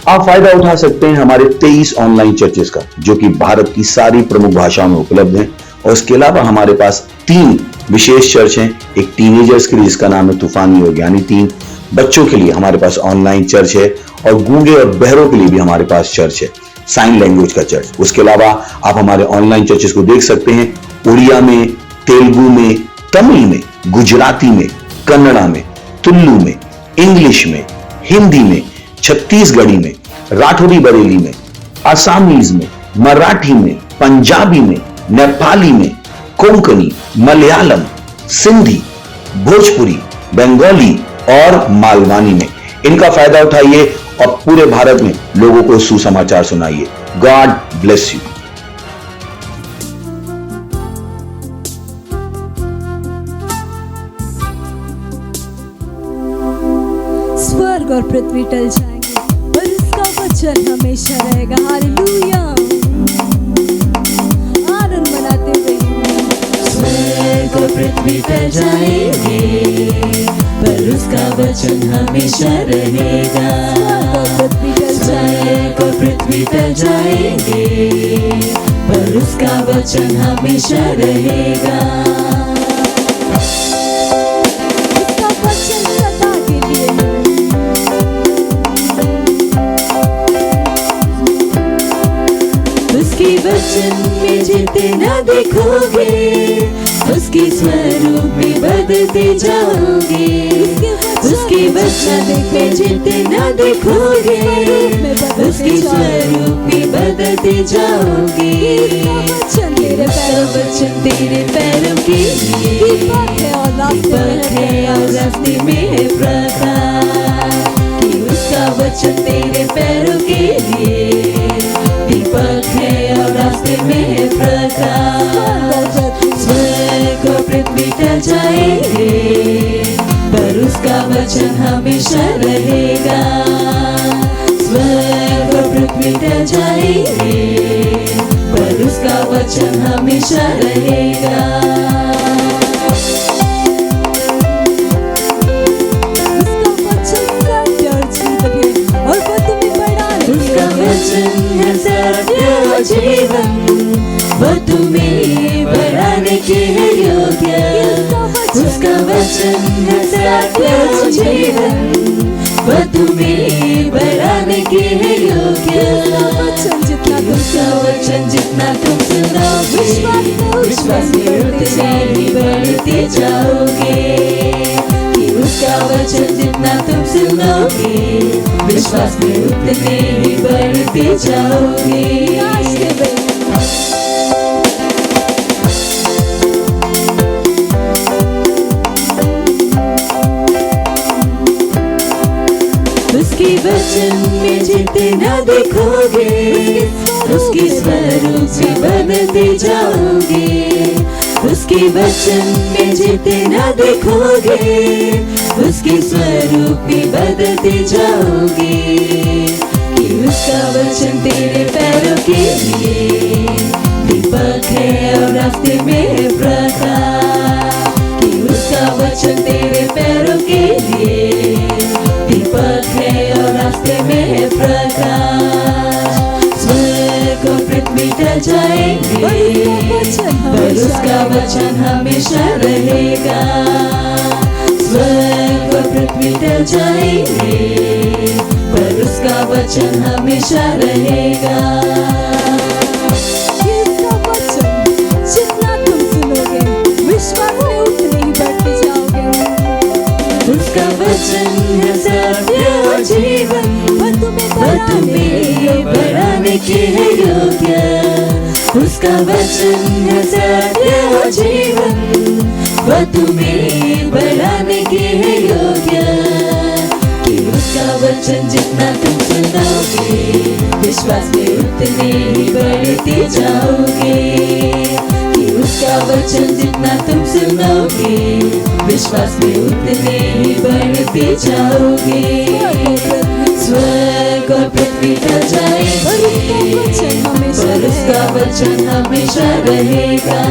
आप फायदा उठा सकते हैं हमारे 23 ऑनलाइन चर्चेस का, जो कि भारत की सारी प्रमुख भाषाओं में उपलब्ध हैं। और इसके अलावा हमारे पास 3 विशेष चर्च हैं। एक टीनेजर्स के लिए जिसका नाम है तूफानी और ज्ञानी 3, बच्चों के लिए हमारे पास ऑनलाइन चर्च है, और गूंगे और बहरों के लिए भी हमारे पास चर्च है, साइन लैंग्वेज का चर्च। उसके अलावा आप हमारे ऑनलाइन चर्चेस को देख सकते हैं उड़िया में, तेलुगु में, तमिल में, गुजराती में, कन्नड़ा में, तुलु में, इंग्लिश में, हिंदी में, छत्तीसगढ़ी में, राठौरी बरेली में, आसामीज में, मराठी में, पंजाबी में, नेपाली में, कोंकणी, मलयालम, सिंधी, भोजपुरी, बंगाली और मालवानी में। इनका फायदा उठाइए और पूरे भारत में लोगों को सुसमाचार सुनाइए। God bless you. स्वर्ग और पृथ्वी टल जाएंगे पर इसका वचन हमेशा रहेगा। हालेलुया, आनंद मनाते हुए। स्वर्ग और पृथ्वी टल जाएंगे पर उसका वचन हमेशा रहेगा। स्वर्ग और पृथ्वी टल जाएंगे पर उसका वचन हमेशा रहेगा। उसके वचन में जितना देखोगे उसके स्वरूप में बदलते जाओगे। उसके वचन में जितना देखोगे उसके स्वरूप में बदलते जाओगे। उसका वचन तेरे पैरों के लिए दीपक है और रास्ते में है प्रकाश। कि उसका वचन तेरे पैरों के लिए दीपक है और रास्ते में है प्रकाश। स्वर्ग और पृथ्वी टल जाएंगे पर उसका वचन हमेशा रहेगा। स्वर्ग और पृथ्वी टल जाएंगे पर उसका वचन हमेशा रहेगा। उसका वचन है सत्य और जीवन, वो तुम्हें बढ़ाने के है योग्य। उसका वचन है सत्य और जीवन, वो तुम्हें बढ़ाने के है योग्य। उसका वचन जितना तुम सुनोगे विश्वास में उतने ही बढ़ते जाओगे। उसका वचन जितना तुम सुनोगे विश्वास में उतने ही बढ़ते जाओगे। उसके वचन में जितना देखोगे उसके स्वरूप में बदलते जाओगे। उसके वचन में जितना देखोगे उसके स्वरूप में बदलते जाओगे। कि उसका वचन तेरे पैरों के लिए दीपक है और रास्ते में है प्रकाश। कि उसका वचन तेरे पैरों के लिए दीपक है और रास्ते में है प्रकाश। स्वर्ग और पृथ्वी टल जाएंगे पर उसका वचन हमेशा रहेगा। स्वर्ग और पृथ्वी टल जाएंगे पर उसका वचन हमेशा रहेगा। जितना तुम सुनोगे विश्वास में उतने ही बढ़ते जाओगे। उसका वचन है सत्य और जीवन, वो तुम्हें बढ़ाने के है योग्य। उसका वचन है सत्य और जीवन, वो तुम्हें बढ़ाने के है योग्य। कि उसका वचन जितना तुम सुनोगे विश्वास में उतने ही बढ़ते जाओगे। कि उसका वचन जितना तुम सुनोगे विश्वास में उतने ही बढ़ते जाओगे। स्वर्ग और पृथ्वी टल जाएंगे पर उसका वचन हमेशा रहेगा।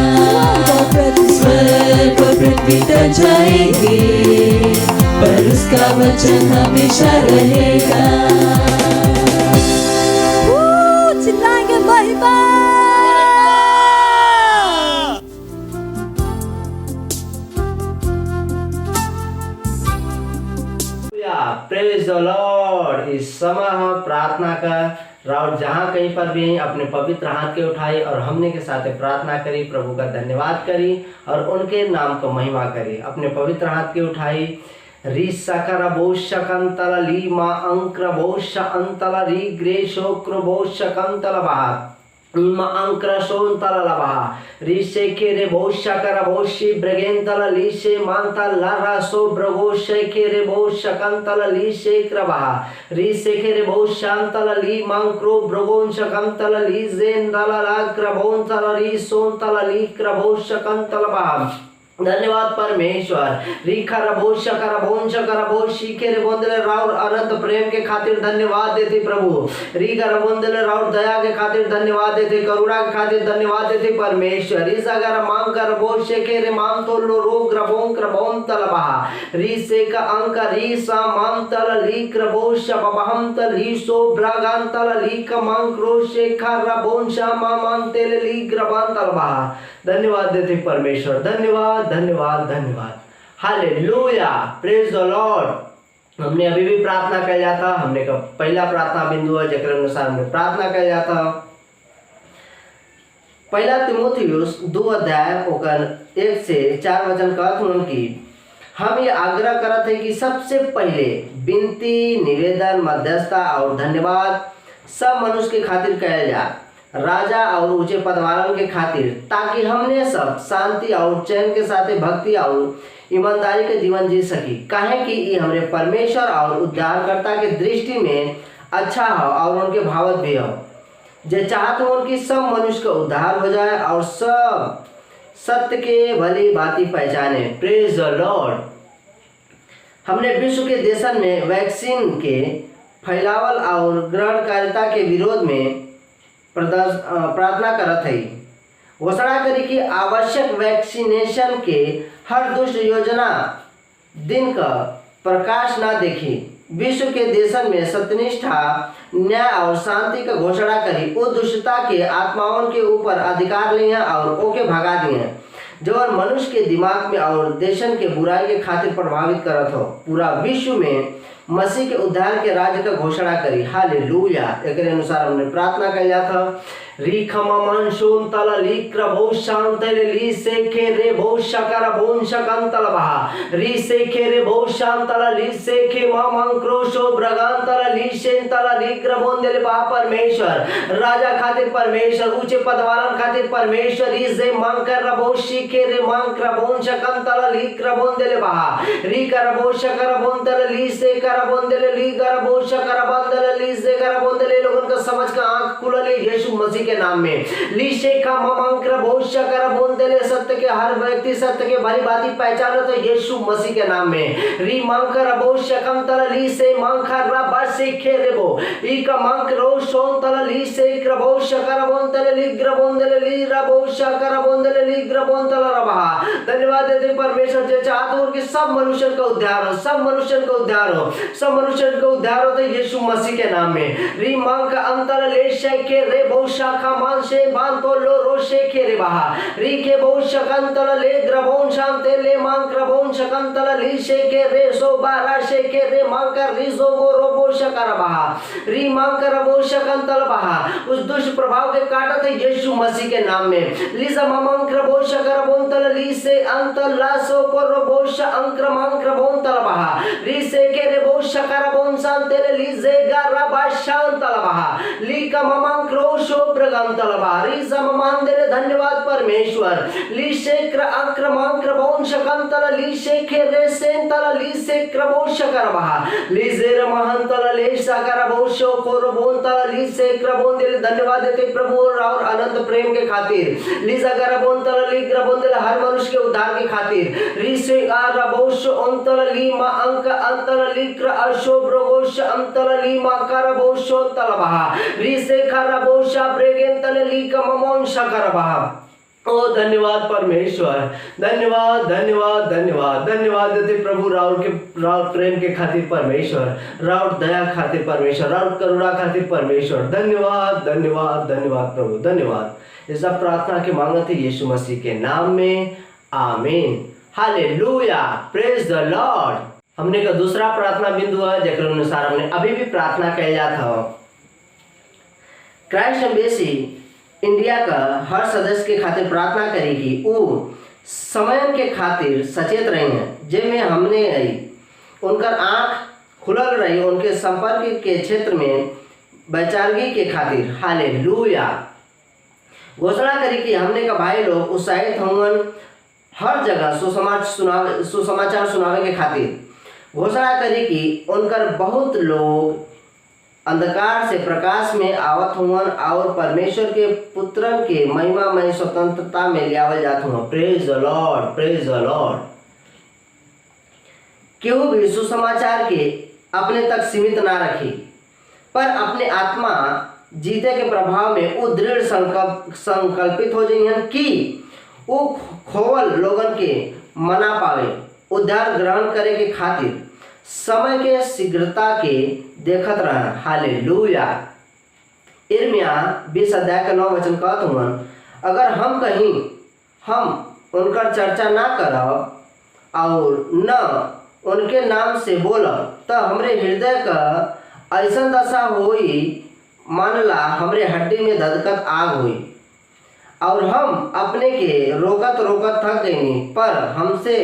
स्वर्ग और पृथ्वी टल जाएंगे पर उसका वचन हमेशा रहेगा। Praise the Lord. इस समय हम प्रार्थना का और जहाँ कहीं पर भी अपने पवित्र हाथ के उठाई और हमने के साथ प्रार्थना करी, प्रभु का धन्यवाद करी और उनके नाम को महिमा करी। अपने पवित्र हाथ के उठाई री सकरा बोश कंतला ली मा अंक्र बोश अंतला री ग्रे शोक्र बोश कंतला बहा इमा अंक्र शोंतला लबहा री से के रे बोश करा बोशी ब्रगेंतला ली से मांता लारा सो ब्रगोश के रे बोश कंतला ली से क्रबहा री से के रे बोश शांतला ली मांक्रो ब्रगोंश कंतला ली जेंदला ला क्रबोंतला री सोंतला ली क्रबोश कंतला बहा। धन्यवाद परमेश्वर। रीखा रभोश करभोंश करभोशी के बोंदले राउर अनंत प्रेम के खातिर धन्यवाद देते प्रभु। रीखा रबोंदले राउर दया के खातिर धन्यवाद देते, करुणा के खातिर धन्यवाद देते परमेश्वर। रीसा कर मांग कर बोश के रे माम तो लो रो ग्रबों ग्रबों तलबहा री से का अंक री सा माम तल ली ग्रबोश बबहम तल ली सो ब्रागान तल ली का मांग क्रोशे खा रबोंश माम तेल ली ग्रबान तलबहा। धन्यवाद देते परमेश्वर। धन्यवाद धन्यवाद धन्यवाद। Hallelujah, praise the Lord. हमने अभी भी प्रार्थना कर जाता, हमने का पहला प्रार्थना बिंदु है जेकर अनुसार हमने प्रार्थना कर जाता। पहला तिमोथियुस 2 अध्याय ओकर 1 से 4 वचन कहत हूं कि हम ये आग्रह करत है कि सबसे पहले विनती, निवेदन, मध्यस्थता और धन्यवाद सब मनुष्य के खातिर कया जाए, राजा और ऊंचे पद वालन के खातिर, ताकि हमने सब शांति और चैन के साथ भक्ति और ईमानदारी के जीवन जी सकी। काहे कि ये हमारे परमेश्वर और उद्धारकर्ता के दृष्टि में अच्छा हो और उनके भावत भी हो, जे चाहते हो कि सब मनुष्य का उद्धार हो जाए और सब सत्य के भली भांति पहचाने। Praise the Lord. हमने विश्व के देशन में वैक्सीन के फैलावल और ग्रहणकारिता के विरोध में प्रार्थना करत है। घोषणा करी कि आवश्यक वैक्सीनेशन के हर दुष्ट योजना दिन का प्रकाश ना देखी। विश्व के देशन में सत्यनिष्ठा, न्याय और शांति का घोषणा करी। वो दुष्टता के आत्माओं के ऊपर अधिकार लिए और ओके भगा दिए जो मनुष्य के दिमाग में और देशन के बुराई के खातिर प्रभावित करत हो। पूरा विश्व में मसीह के उद्धार के राज्य का घोषणा करी। हालेलुया। एक अनुसार हमने प्रार्थना किया था। रीखममन शोंतल लीक्रभो शांतल ली से के रे भो शकर भोन शकंतल बहा री से के रे भो शांतल ली से के ममं क्रोशो ब्रगांतल ली शेंतल लीक्रभोन देले बहा। परमेश्वर राजा खातिर परमेश्वर, ऊंचे पद वालन खातिर परमेश्वर, री से मांग कर रभो शी के रे मांग क्रभोन शकंतल लीक्रभोन देले बहा री करभो शकर भोन तल ली से करभोन देले ली करभो शकर बंदल ली से करभोन देले। लोगन का समझ का आंख खुलले यीशु मसीह के नाम में। लीशेखा ममंक्र भोष्य कर बोंदेले। सत्य के हर व्यक्ति सत्य के भली भांति पहचानो तो यीशु मसीह के नाम में। री मंकर भोष्य कंतल ली से मंखर रबा से खेरेबो ई का मंकरो शोंतल ली से क्रभोष्य कर बोंतल ली ग्रबोंदल ली रबोष्य कर बोंदल ली ग्रबोंतल रबहा। धन्यवाद देते परमेश्वर जे चाहते हो कि सब मनुष्य का उद्धार हो, सब मनुष्य का उद्धार हो, सब मनुष्य का उद्धार हो तो यीशु मसीह के नाम में। री मंक अंतल ले के रे भोष्य खामान से बांतो लो रोशे के रे बहा री के भोष्य कंतल ले ग्रबों शांते ले मांग ग्रबों शकंतल ली से के रे सो बारा से के रे मांग कर री सो वो रोबो शकर बहा री मांग कर वो शकंतल बहा। उस दुष्ट प्रभाव के काटत है यीशु मसीह के नाम में। लिसा ममंग ग्रबो शकर बोंतल ली से अंतल लासो को रोबो श अंक्र मांग ग्रबोंतल बहा री से के रे भो शकर बों शांते ली जे गारा बा शांतल बहा ली का ममंग क्रोशो ब्रगंतल बहा री सममान दे। धन्यवाद परमेश्वर। ली से क्र आक्रमण क्रबों शकंतल ली से के रे सेंतल ली से क्रबो शकर बहा ली जेर महंतल ले शकर भोशो कोरबोंतल ली से क्रबों दे। धन्यवाद देते प्रभु और अनंत प्रेम के खातिर। ली जगर बोंतल ली क्रबोंतल हर मनुष्य के उद्धार के खातिर। री से आ भोश अंतल ली मा अंक अंतल ली क्र अशो ब्रगोश अंतल ली मा कर भोशो तल बहा री से खर भोशा ब्रेगेंतल ली का ममोन शकर बहा। ओ धन्यवाद परमेश्वर। धन्यवाद धन्यवाद धन्यवाद धन्यवाद देते प्रभु राउर प्रेम के खातिर परमेश्वर, राउर दया खातिर परमेश्वर, राउर करुणा खातिर परमेश्वर। धन्यवाद धन्यवाद धन्यवाद प्रभु। धन्यवाद। ये सब प्रार्थना के मांगत है यीशु मसीह के नाम में। आमीन। हालेलुया। Praise the Lord. हमने का दूसरा प्रार्थना बिंदु है जेकर अनुसार हमने अभी भी प्रार्थना कैल जात हो। क्राइस्ट एम्बेसी इंडिया का हर सदस्य के खातिर प्रार्थना करी कि वो समय के खातिर सचेत रही हैं, जिनमें हमने उनकर आँख खुलल रही उनके संपर्क के क्षेत्र में वैचारिकी के खातिर। हालेलुया। घोषणा करी कि हमने का भाई लोग उत्साहित होंगे हर जगह सुसमाचार सुनावे के खातिर। घोषणा करी कि उनकर बहुत लोग अंधकार से प्रकाश में आवत हुवन और परमेश्वर के पुत्रन के महिमामय स्वतंत्रता में लियावल जात हुआ। Praise the Lord, praise the Lord. केहू भी सुसमाचार के अपने तक सीमित ना रखी, पर अपने आत्मा जीते के प्रभाव में वो दृढ़ संकल्पित हो जाइए कि वो खोवल लोगन के मना पावे उद्धार ग्रहण करे के खातिर समय के शीघ्रता के देखत रह। हालेलुया। इर्मिया 20 अध्याय का 9 वचन कहत हुआ, अगर हम कहीं उनकर चर्चा ना करब और न उनके नाम से बोलब तो हमरे हृदय का ऐसा दशा होई मानला हमरे हड्डी में धधकत आग हुई और हम अपने के रोकत थक गई, पर हमसे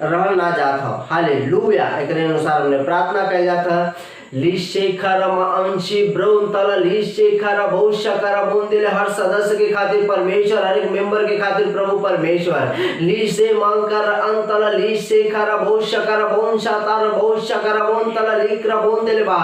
रहल ना जात हो। हालेलुया। एक अनुसार हमने प्रार्थना कल जाता लिशेखर अंशी ब्रौन तला लिशेखर भविष्यकर बुंदिल हर सदस्य के खातिर परमेश्वर, हर एक मेंबर के खातिर प्रभु परमेश्वर। लिशे मंकर अंतला लिशेखर भविष्यकर बोनशातार भविष्यकर बोनतला लिक्र बोंदिल बा।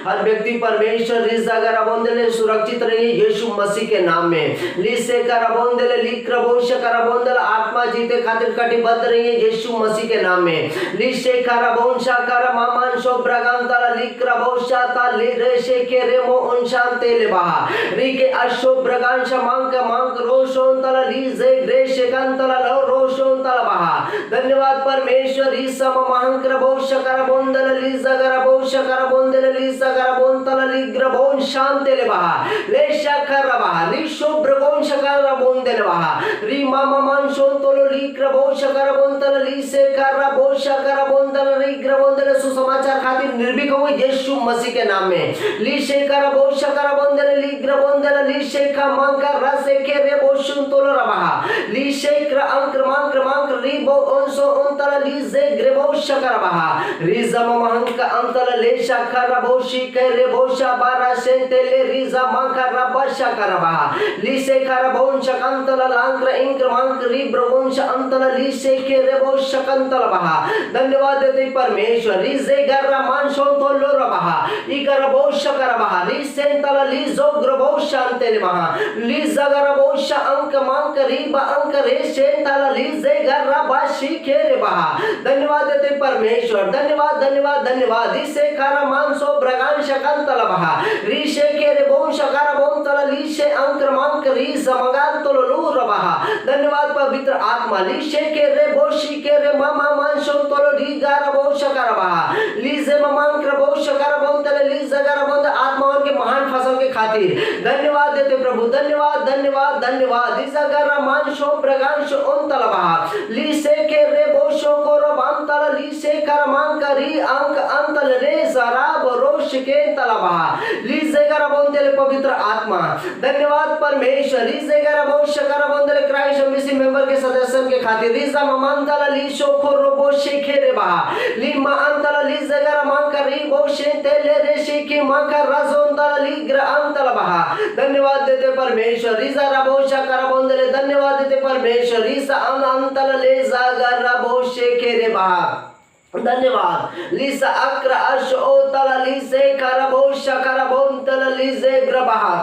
हर व्यक्ति परमेश्वर रिजगर बोंदिल सुरक्षित रहिए यीशु मसीह के नाम में। लिशेखर बोंदिल लिक्र भविष्यकर बोंदिल आत्मा जीते खातिर कटिबद्ध रहिए यीशु मसीह के नाम में। लिशेखर बोनशाकर मामान शोब्रगांतला लिक्र बहुशाता लिरेशे के रेमो उनशांते ले बहा रिके अशोब्रगांश मांक रोशोंतला लीजे ग्रेशे कांतला रोशोंतला बहा। धन्यवाद परमेश्वर। ईसम महंकर बहुशकर बोंदल लीजगर बहुशकर बोंदल लीजगर बोंतला लिग्र बोन शांते ले बहा लेशकर बहा लिशोब्रगोन शकर बोंदल बहा री मामा मान शोंतलो लिग्र बहुशकर बोंतला लीसे कर बहुशकर बोंदल लिग्र बोंदल सुसमाचार खातिर निर्भीक हो यीशु मसीह के नाम में। लिशेकर बोशकर बोंदल लिग्र बोंदल लिशेका मंकर रसे के रे बोशुन तोलो रबहा लिशेकर अंकर मंकर रिबो ओंसो उंतल लिजे ग्रेबो शकर बहा रिजम महंक अंतल लेशकर बोशी के रे बोशा बारा सेंतेले रिजा मंकर रबशा करबहा लिशेकर बोंश कंतल लांकर इंकर मंकर रिब्रोंश अंतल लिशे के रे बोशकंतल बहा। धन्यवाद देते परमेश्वर। रिजे गर्रा मानशो तोलो रबहा इकर बोशकर बहा लिसेंतल लिजो ग्रबो शांतेले बहा लिजगर बोशा अंक मंक रिबा अंक रे सेंतल लिजे गर्रा बाशी के रे बहा। धन्यवाद देते परमेश्वर। धन्यवाद धन्यवाद धन्यवाद। इसे कर मानसो ब्रगान शकंतल बहा रिशे के रे बोशकर बोंतल लिशे अंकर मंक रिज मगान तोलो लूर बहा। धन्यवाद पवित्र आत्मा। लिशे के रे बोशी के रे मामा मानसो तोलो रिगार बोशकर बहा लिजे ममांकर बोशकर बोंतल लिजगर बोंद आत्माओं के महान फसल के खातिर धन्यवाद देते प्रभु। धन्यवाद धन्यवाद धन्यवाद। लिजगर मानसो ब्रगान शो उनतल बहा लिसे के रे बोशो को रबांतल लिसे कर मांकरी अंक अंतल रे सराब रोश के तलबहा लिजेगर बोंतल पवित्र आत्मा। धन्यवाद परमेश्वर। लिजेगर बोशकर बोंतल क्राइस्ट एम्बेसी मेंबर के सदस्यों के खातिर रिजा ममंतल लिशो को रोबोशे के रे बहा लिमा अंतल लिजगर मांकरी बोशे तेले रेशे की मांकर रजोंतल लिग्र अंतल बहा। धन्यवाद देते परमेश्वर। रिजा रबोशा कर बोंतल धन्यवाद देते परमेश्वर। रिजा अंतल ले जागर रबोशे के रे बहा। धन्यवाद। लिसा अक्र अशोतल लिसे करबोशा करबोंतल लिजे ग्रबहा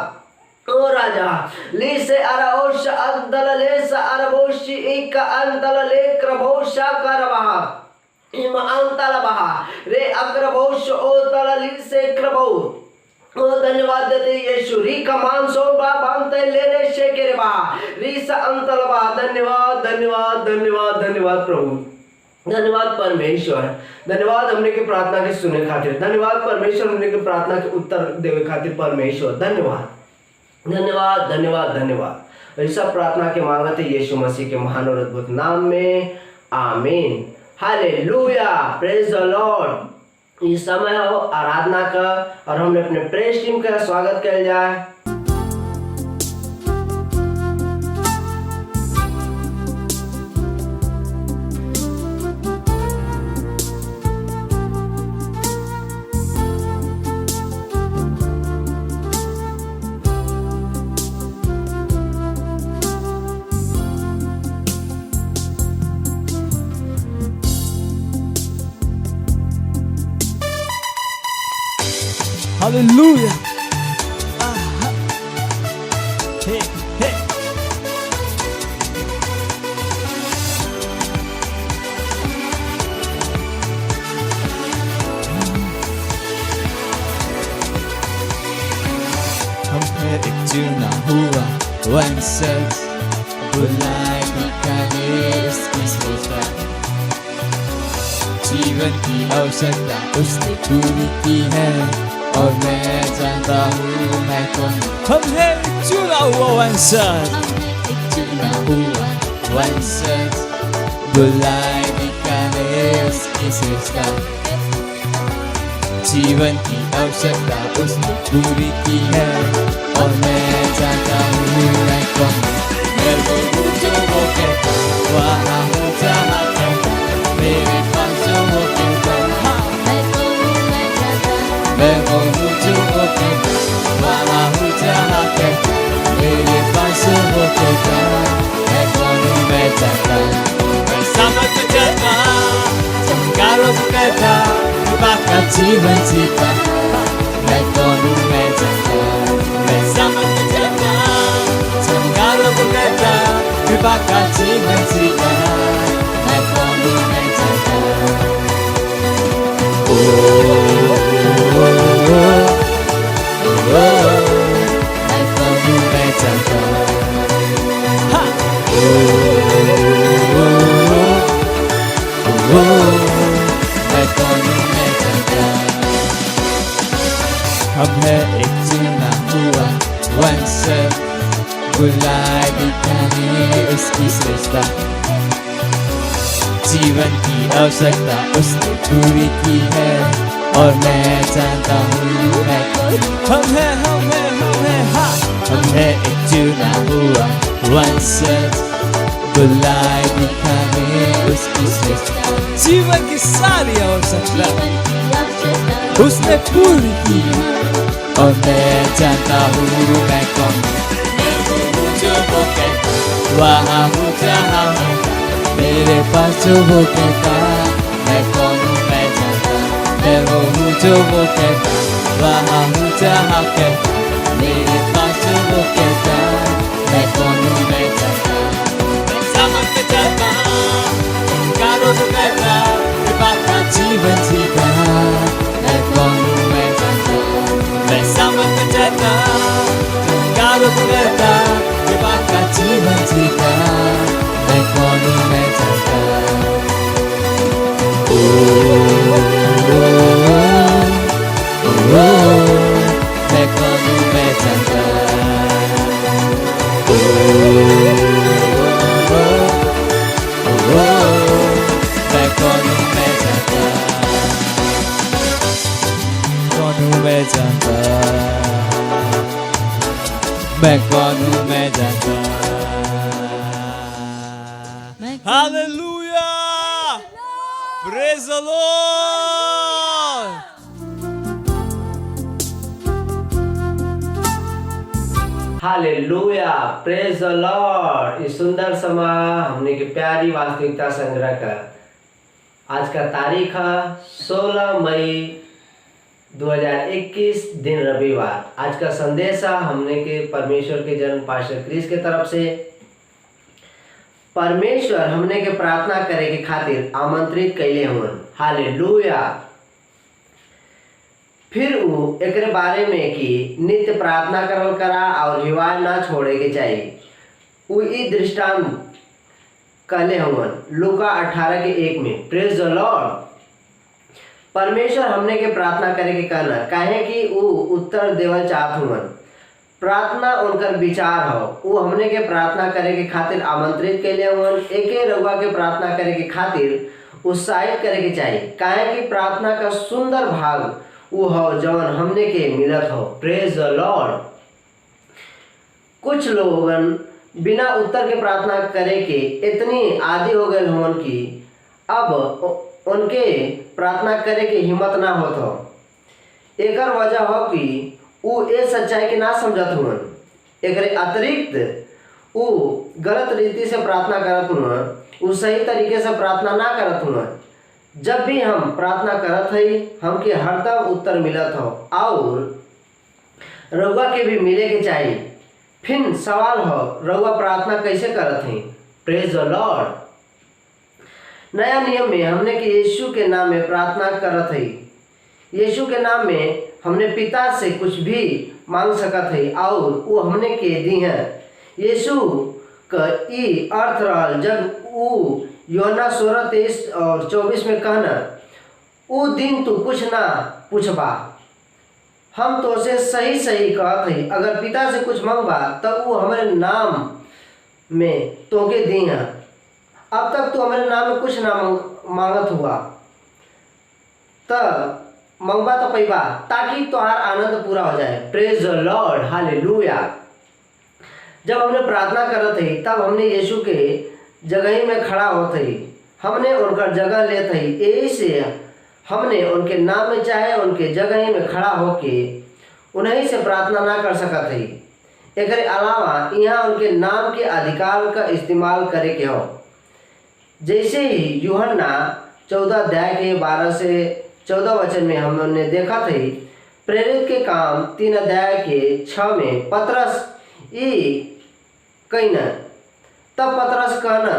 ओ राजा लिसे अरओश अंतल लेस अरबोशी इक अंतल ले क्रबोशा करबहा इम अंतल बहा रे अक्रबोश ओतल लिसे क्रबो। ओ धन्यवाद देते यीशु। री कमान सोबा बांते ले रे शेकेरे बहा रीसा अंतल बहा। धन्यवाद धन्यवाद धन्यवाद धन्यवाद प्रभु। धन्यवाद परमेश्वर। धन्यवाद हमने के प्रार्थना के सुने खातिर। धन्यवाद परमेश्वर हमने के प्रार्थना के उत्तर देवे खातिर परमेश्वर। धन्यवाद धन्यवाद धन्यवाद धन्यवाद। ऐसा प्रार्थना के मांगते यीशु मसीह के महान और अद्भुत नाम में आमीन। Hallelujah, praise the Lord. इस समय हो आराधना का और हमने अपने प्रेज टीम का स्वागत किया जाए। Hallelujah. Hey, hey. हमने एक चुना हुआ वंशज, बुलाए निकाले उसकी सोचा, जीवन की आवश्यकता उसने पूरी की है और मैं जानता हूँ मैं कौन। हम है एक चुना हुआ वंशज, बुलाए निकाले उसकी सृष्टा, जीवन की आवश्यकता उसने पूरी की है और मैं जानता हूँ मैं कौन। मैं वो हूँ जो वो कहता, वहाँ हूँ जहाँ कहता, मेरे पास जो वो कहता, मैं वो हूँ जो वो कहता, वहाँ हूँ जहाँ कहता, मेरे पास जो वो कहता, मैं कौन हूँ मैं जानता, मैं समझ जाता, चमकारों को कहता, बाका जीवन जीता, मैं कौन हूँ मैं जानता, मैं समझ जाता, चमकारों को कहता, बाका जीवन जीता, मैं कौन हूँ मैं जानता। मैं कौन हूँ मैं जानता, मैं कौन हूँ मैं जानता। हम है एक चुना हुआ वंशज, बुलाए दिखाने उसकी सृष्टा, जीवन की आवश्यकता उसने पूरी की है और मैं जानता हूँ मैं कौन। हम है एक चुना हुआ वंशज, बुलाए दिखाने उसकी सृष्टा, जीवन की सारी आवश्यकता उसने पूरी की और मैं जानता हूँ मैं कौन। मैं हूँ जो वो कहता, वहाँ हूँ जहाँ हूँ, मेरे पास जो वो कहता, मैं कौन हूँ मैं जानता, मैं वो हूँ जो वो कहता, वहाँ हूँ जहाँ कहता, मेरे पास जो वो कहता, मैं कौन हूँ मैं जानता। मैं समझ जाता, कारों को कहता, बाका जीवन जीता, मैं कौन हूँ मैं जानता, मैं समझ जाता, कारों को कहता, बाका जीवन जीता, मैं कौन हूँ मैं जानता। मैं कौन हूँ मैं जानता, मैं कौन हूँ मैं जानता, कौन हूँ मैं जानता, मैं कौन हूँ मैं जानता। Hallelujah! Praise the Lord! Hallelujah, praise the Lord. इस सुंदर समय हमने की प्यारी वास्तविकता संग्रह कर आज का तारीख है 16 मई 2021 दिन रविवार। आज का संदेश है हमने के परमेश्वर के जन पास्टर क्रिस के तरफ से। परमेश्वर हमने के प्रार्थना करे के खातिर आमंत्रित कैले हुन। हालेलुया। फिर वो एकरे बारे में कि नित्य प्रार्थना करल करा और हिवार ना छोड़े के चाहिए। वो ई दृष्टांत कहले हुन लूका 18:1 में। Praise the Lord. परमेश्वर हमने के प्रार्थना करे के कहना काहे कि वो उत्तर देवल चाहत हुन। प्रार्थना उनकर विचार हो। वो हमने के प्रार्थना करे के खातिर आमंत्रित कैले हुन। एके रउआ के प्रार्थना करे के खातिर उत्साहित करे के चाहिए, काहे कि प्रार्थना का सुंदर भाग वो हो जवन हमने के मिलत हो। Praise the Lord. कुछ लोगन बिना उत्तर के प्रार्थना करे के इतनी आदि हो गए हमन की अब उनके प्रार्थना करे के हिम्मत ना होत हो। एकर वजह हो कि वो ए सच्चाई के ना समझत हुन, एकरे अतिरिक्त वो गलत रीति से प्रार्थना करत हुन, वो सही तरीके से प्रार्थना ना करत हुन। जब भी हम प्रार्थना करत हई हमके हरदम उत्तर मिलत हो और रउआ के भी मिले के चाहिए। फिर सवाल हो रउआ प्रार्थना कैसे करत हई। Praise the Lord. नया नियम में हमने कि यीशु के नाम में प्रार्थना करत हई। यीशु के नाम में हमने पिता से कुछ भी मांग सकत हई और वो हमने के दी है। यीशु का ई अर्थ रहल जब वो यूहन्ना 16:23 और 24 में कहना, वो दिन तू कुछ ना पूछबा, हम तो से सही सही कहत हई, अगर पिता से कुछ मांगबा तब वो हमारे नाम में तोके दी है। अब तक तो हमारे नाम में कुछ ना मांगत हुआ, तब मंगबा तो पैबा ताकि तुम्हार आनंद पूरा हो जाए। Praise the lord, hallelujah. जब हमने प्रार्थना करत हई तब हमने यीशु के जगह में खड़ा होत हई, हमने उनका जगह लेत हई। यही से हमने उनके नाम में चाहे उनके जगह में खड़ा होके उन्हीं से प्रार्थना ना कर सकत हई। एकरे अलावा यहाँ उनके नाम के अधिकार का इस्तेमाल करे के हो। जैसे ही यूहन्ना 14 अध्याय के 12 से 14 वचन में हमने देखा थी, प्रेरित के काम 3 अध्याय के 6 में पतरस कहना, तब पतरस कहना,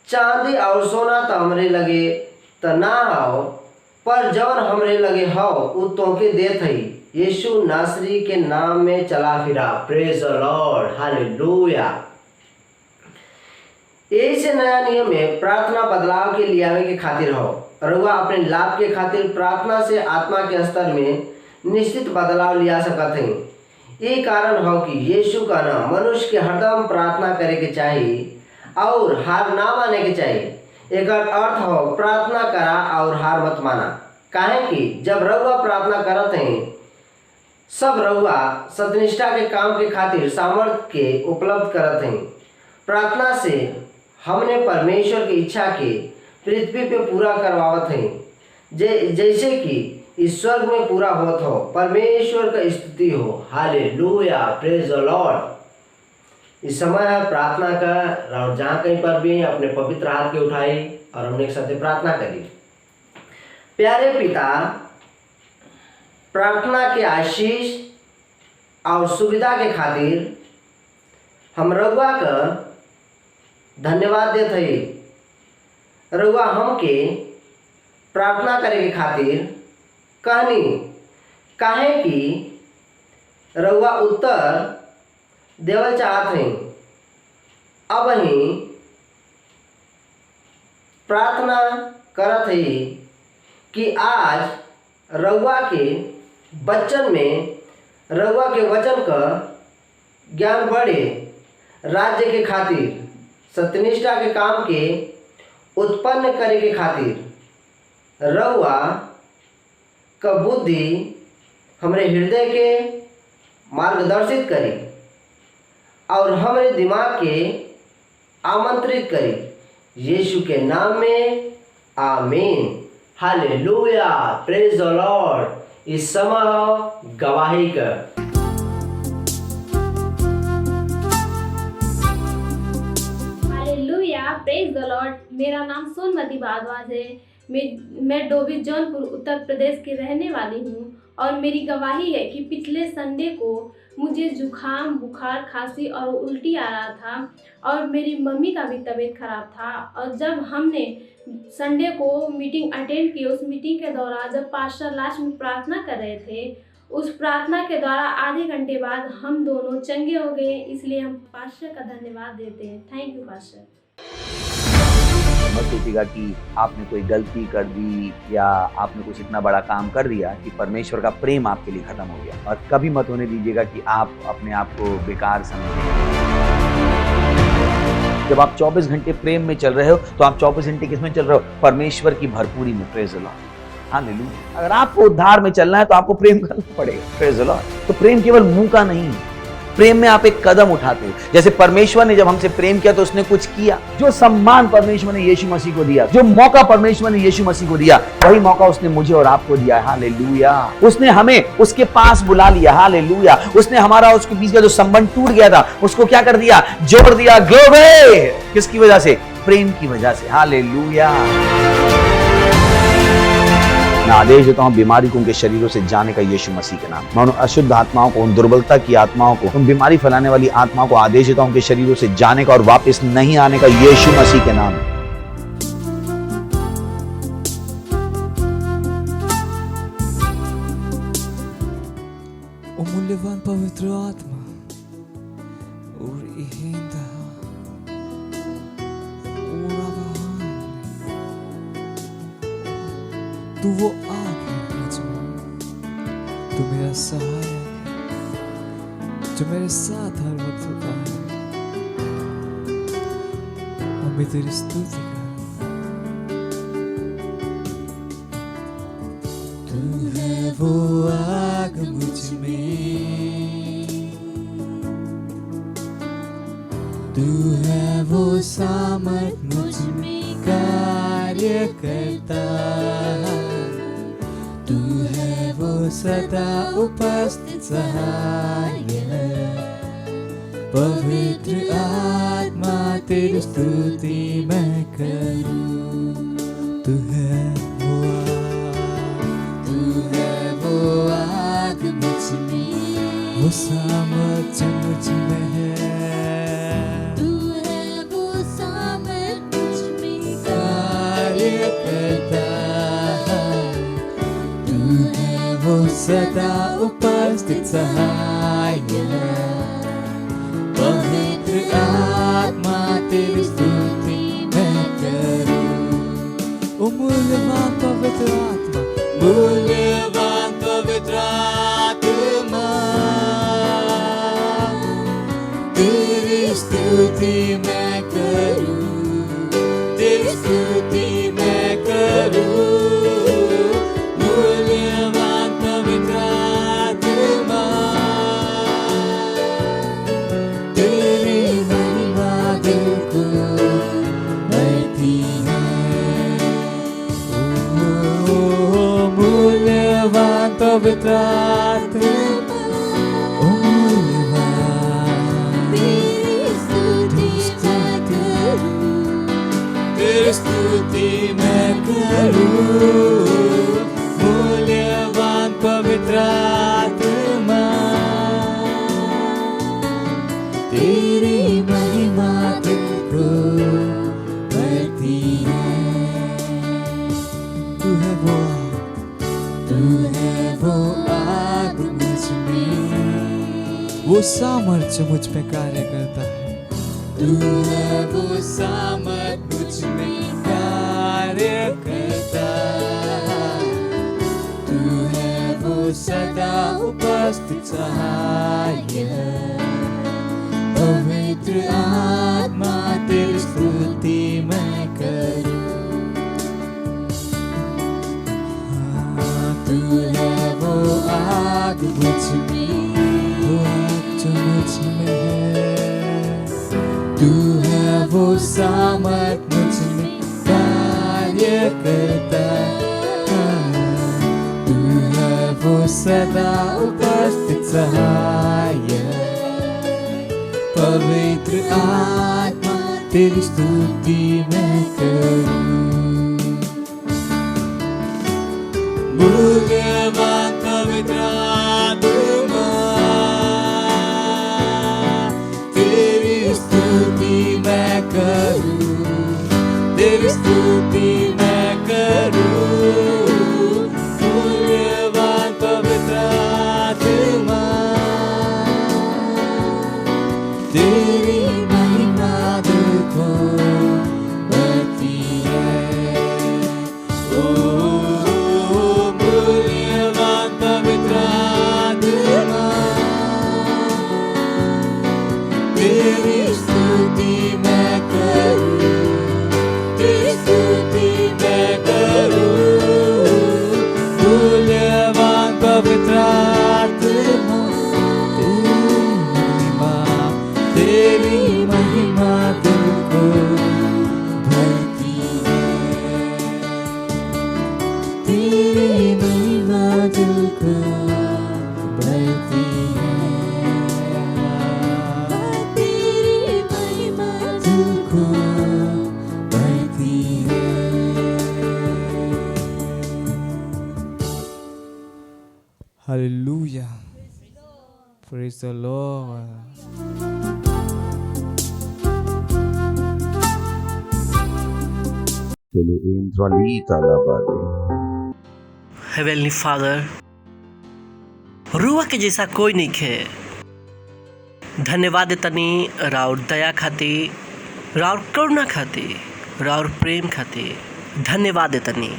चांदी और सोना तो हमरे लगे तो ना हो, पर जवन हमरे लगे हो वो तोके देत हई। यीशु नासरी के नाम में चला फिरा। Praise the lord, hallelujah. यही से नया नियम में प्रार्थना बदलाव के लियावे के खातिर हो। रउआ अपने लाभ के खातिर प्रार्थना से आत्मा के स्तर में निश्चित बदलाव लिया सकत हैं। ये कारण हो कि यीशु का नाम मनुष्य के हरदम प्रार्थना करे के चाहिए और हार ना माने के चाहिए। एक अर्थ हो प्रार्थना करा और हार मत माना, काहे कि जब रउआ प्रार्थना करत हैं सब रउआ सत्यनिष्ठा के काम के खातिर सामर्थ्य के उपलब्ध करत हैं। प्रार्थना से हमने परमेश्वर की इच्छा के पृथ्वी पे पूरा करवावत हैं, जैसे कि ईश्वर में पूरा होत हो। परमेश्वर का स्तुति हो, हालेलुया, प्रेज द लॉर्ड। इस समय है प्रार्थना का, और जहाँ कहीं पर भी अपने पवित्र हाथ के उठाई और हमने एक साथ प्रार्थना करी। प्यारे पिता, प्रार्थना के आशीष और सुविधा के खातिर हम रउआ का धन्यवाद देत हई। रउआ हमके प्रार्थना करे के खातिर कहनी, काहे कि रउआ उत्तर देवल चाहत हैं। अब ही प्रार्थना करत हई कि आज रउआ के बच्चन में रउआ के वचन का ज्ञान बढ़े, राज्य के खातिर सत्यनिष्ठा के काम के उत्पन्न करे के खातिर रउआ का बुद्धि हमरे हृदय के मार्गदर्शित करी और हमारे दिमाग के आमंत्रित करी। यीशु के नाम में आमीन, हालेलुया, प्रेज द लॉर्ड। इस समय गवाही का प्रेज द लॉर्ड। मेरा नाम सोनमती भारद्वाज है। मैं डोभी जौनपुर उत्तर प्रदेश की रहने वाली हूँ और मेरी गवाही है कि पिछले संडे को मुझे जुखाम, बुखार, खांसी और उल्टी आ रहा था और मेरी मम्मी का भी तबीयत खराब था। और जब हमने संडे को मीटिंग अटेंड की, उस मीटिंग के दौरान जब पास्टर लास्ट में प्रार्थना कर रहे थे, उस प्रार्थना के द्वारा आधे घंटे बाद हम दोनों चंगे हो गए। इसलिए हम पास्टर का धन्यवाद देते हैं। Thank you pastor. मत सोचिएगा कि आपने कोई गलती कर दी या आपने कुछ इतना बड़ा काम कर दिया कि परमेश्वर का प्रेम आपके लिए खत्म हो गया। और कभी मत होने दीजिएगा कि आप अपने आप को बेकार समझें। जब आप 24 घंटे प्रेम में चल रहे हो तो आप 24 घंटे किसमें चल रहे हो? परमेश्वर की भरपूरी में। Praise the lord, hallelujah. अगर आपको उद्धार में चलना है तो आपको प्रेम करना पड़ेगा। Praise the Lord. तो प्रेम केवल मुंह का नहीं है, प्रेम में आप एक कदम उठाते हो। जैसे परमेश्वर ने जब हमसे प्रेम किया तो उसने कुछ किया। जो सम्मान परमेश्वर ने यीशु मसीह को दिया, जो मौका परमेश्वर ने यीशु मसीह को दिया, वही मौका उसने मुझे और आपको दिया है। हालेलुया। उसने हमें उसके पास बुला लिया। हालेलुया। उसने हमारा उसके बीच का जो संबंध टूट गया था उसको क्या कर दिया? जोड़ दिया। ग्लोरी। किसकी वजह से? प्रेम की वजह से। हालेलुया। मैं आदेश देता हूं बीमारी को उनके शरीरों से जाने का यीशु मसीह के नाम। मैं उन अशुद्ध आत्माओं को, उन दुर्बलता की आत्माओं को, उन बीमारी फैलाने वाली आत्माओं को आदेश देता हूं उनके शरीरों से जाने का और वापस नहीं आने का यीशु मसीह के नाम। O मूल्यवान पवित्र आत्मा और इहिंदा तू वो आग है मुझमें, तू मेरा सहायक है जो मेरे साथ हर वक्त होता है और मैं तेरी स्तुति करूं। तू है वो आग मुझमें, तू है वो सामर्थ मुझमें कार्य करता है। तू है वो सदा उपस्थित सहाय है। पवित्र आत्मा तेरी स्तुति मैं करूं। तू है वो आग मुझ में, वो सामर्थ मुझ में है। तू है वो सामर्थ मुझ में कार्य करता है। तू है वो सदा उपस्थित सहाय है। पवित्र आत्मा तेरी स्तुति मैं करूं। ओ मूल्यवान पवित्र आत्मा, मूल्यवान पवित्र आत्मा, तेरी स्तुति मैं करूं, तेरी स्तुति मैं करूं। मूल्यवान पवित्र आत्मा, तेरी महिमा दिल को भरती है। ओ मूल्यवान पवित्र आत्मा, ओ मूल्यवान, तेरी स्तुति मैं करूं। मूल्यवान पवित्र आत्मा, तेरी महिमा दिल को भरती है। तू है वो आग मुझ में, वो सामर्थ्य मुझ पे कार्य करता है। तू है वो सामर्थ मुझ में कार्य करता है। तू है वो सदा उपस्थित सहाय है। पवित्र आत्मा तेरी स्तुति मैं करूं। तू है वो आग मुझ में, वो आग जो मुझ में है। तू है वो सामर्थ मुझ में कार्य करता है। तू है वो सदा उपस्थित सहाय है। पवित्र आत्मा तेरी स्तुति मैं करूं। मूल्यवान पवित्र आत्मा, तेरी स्तुति मैं करूं, तेरी स्तुति मैं करूं। मूल्यवान पवित्र आत्मा, तेरी महिमा दिल को भरती है। ओ मूल्यवान पवित्र तेरी महिमा दिल को भरती है, तेरी महिमा दिल को भरती है। Hallelujah. Praise the Lord. Heavenly father, रुआ के जैसा कोई नहीं खे। धन्यवाद तनी राउर दया खातिर, राउर करुणा खातिर, राउर प्रेम खातिर धन्यवाद तनी।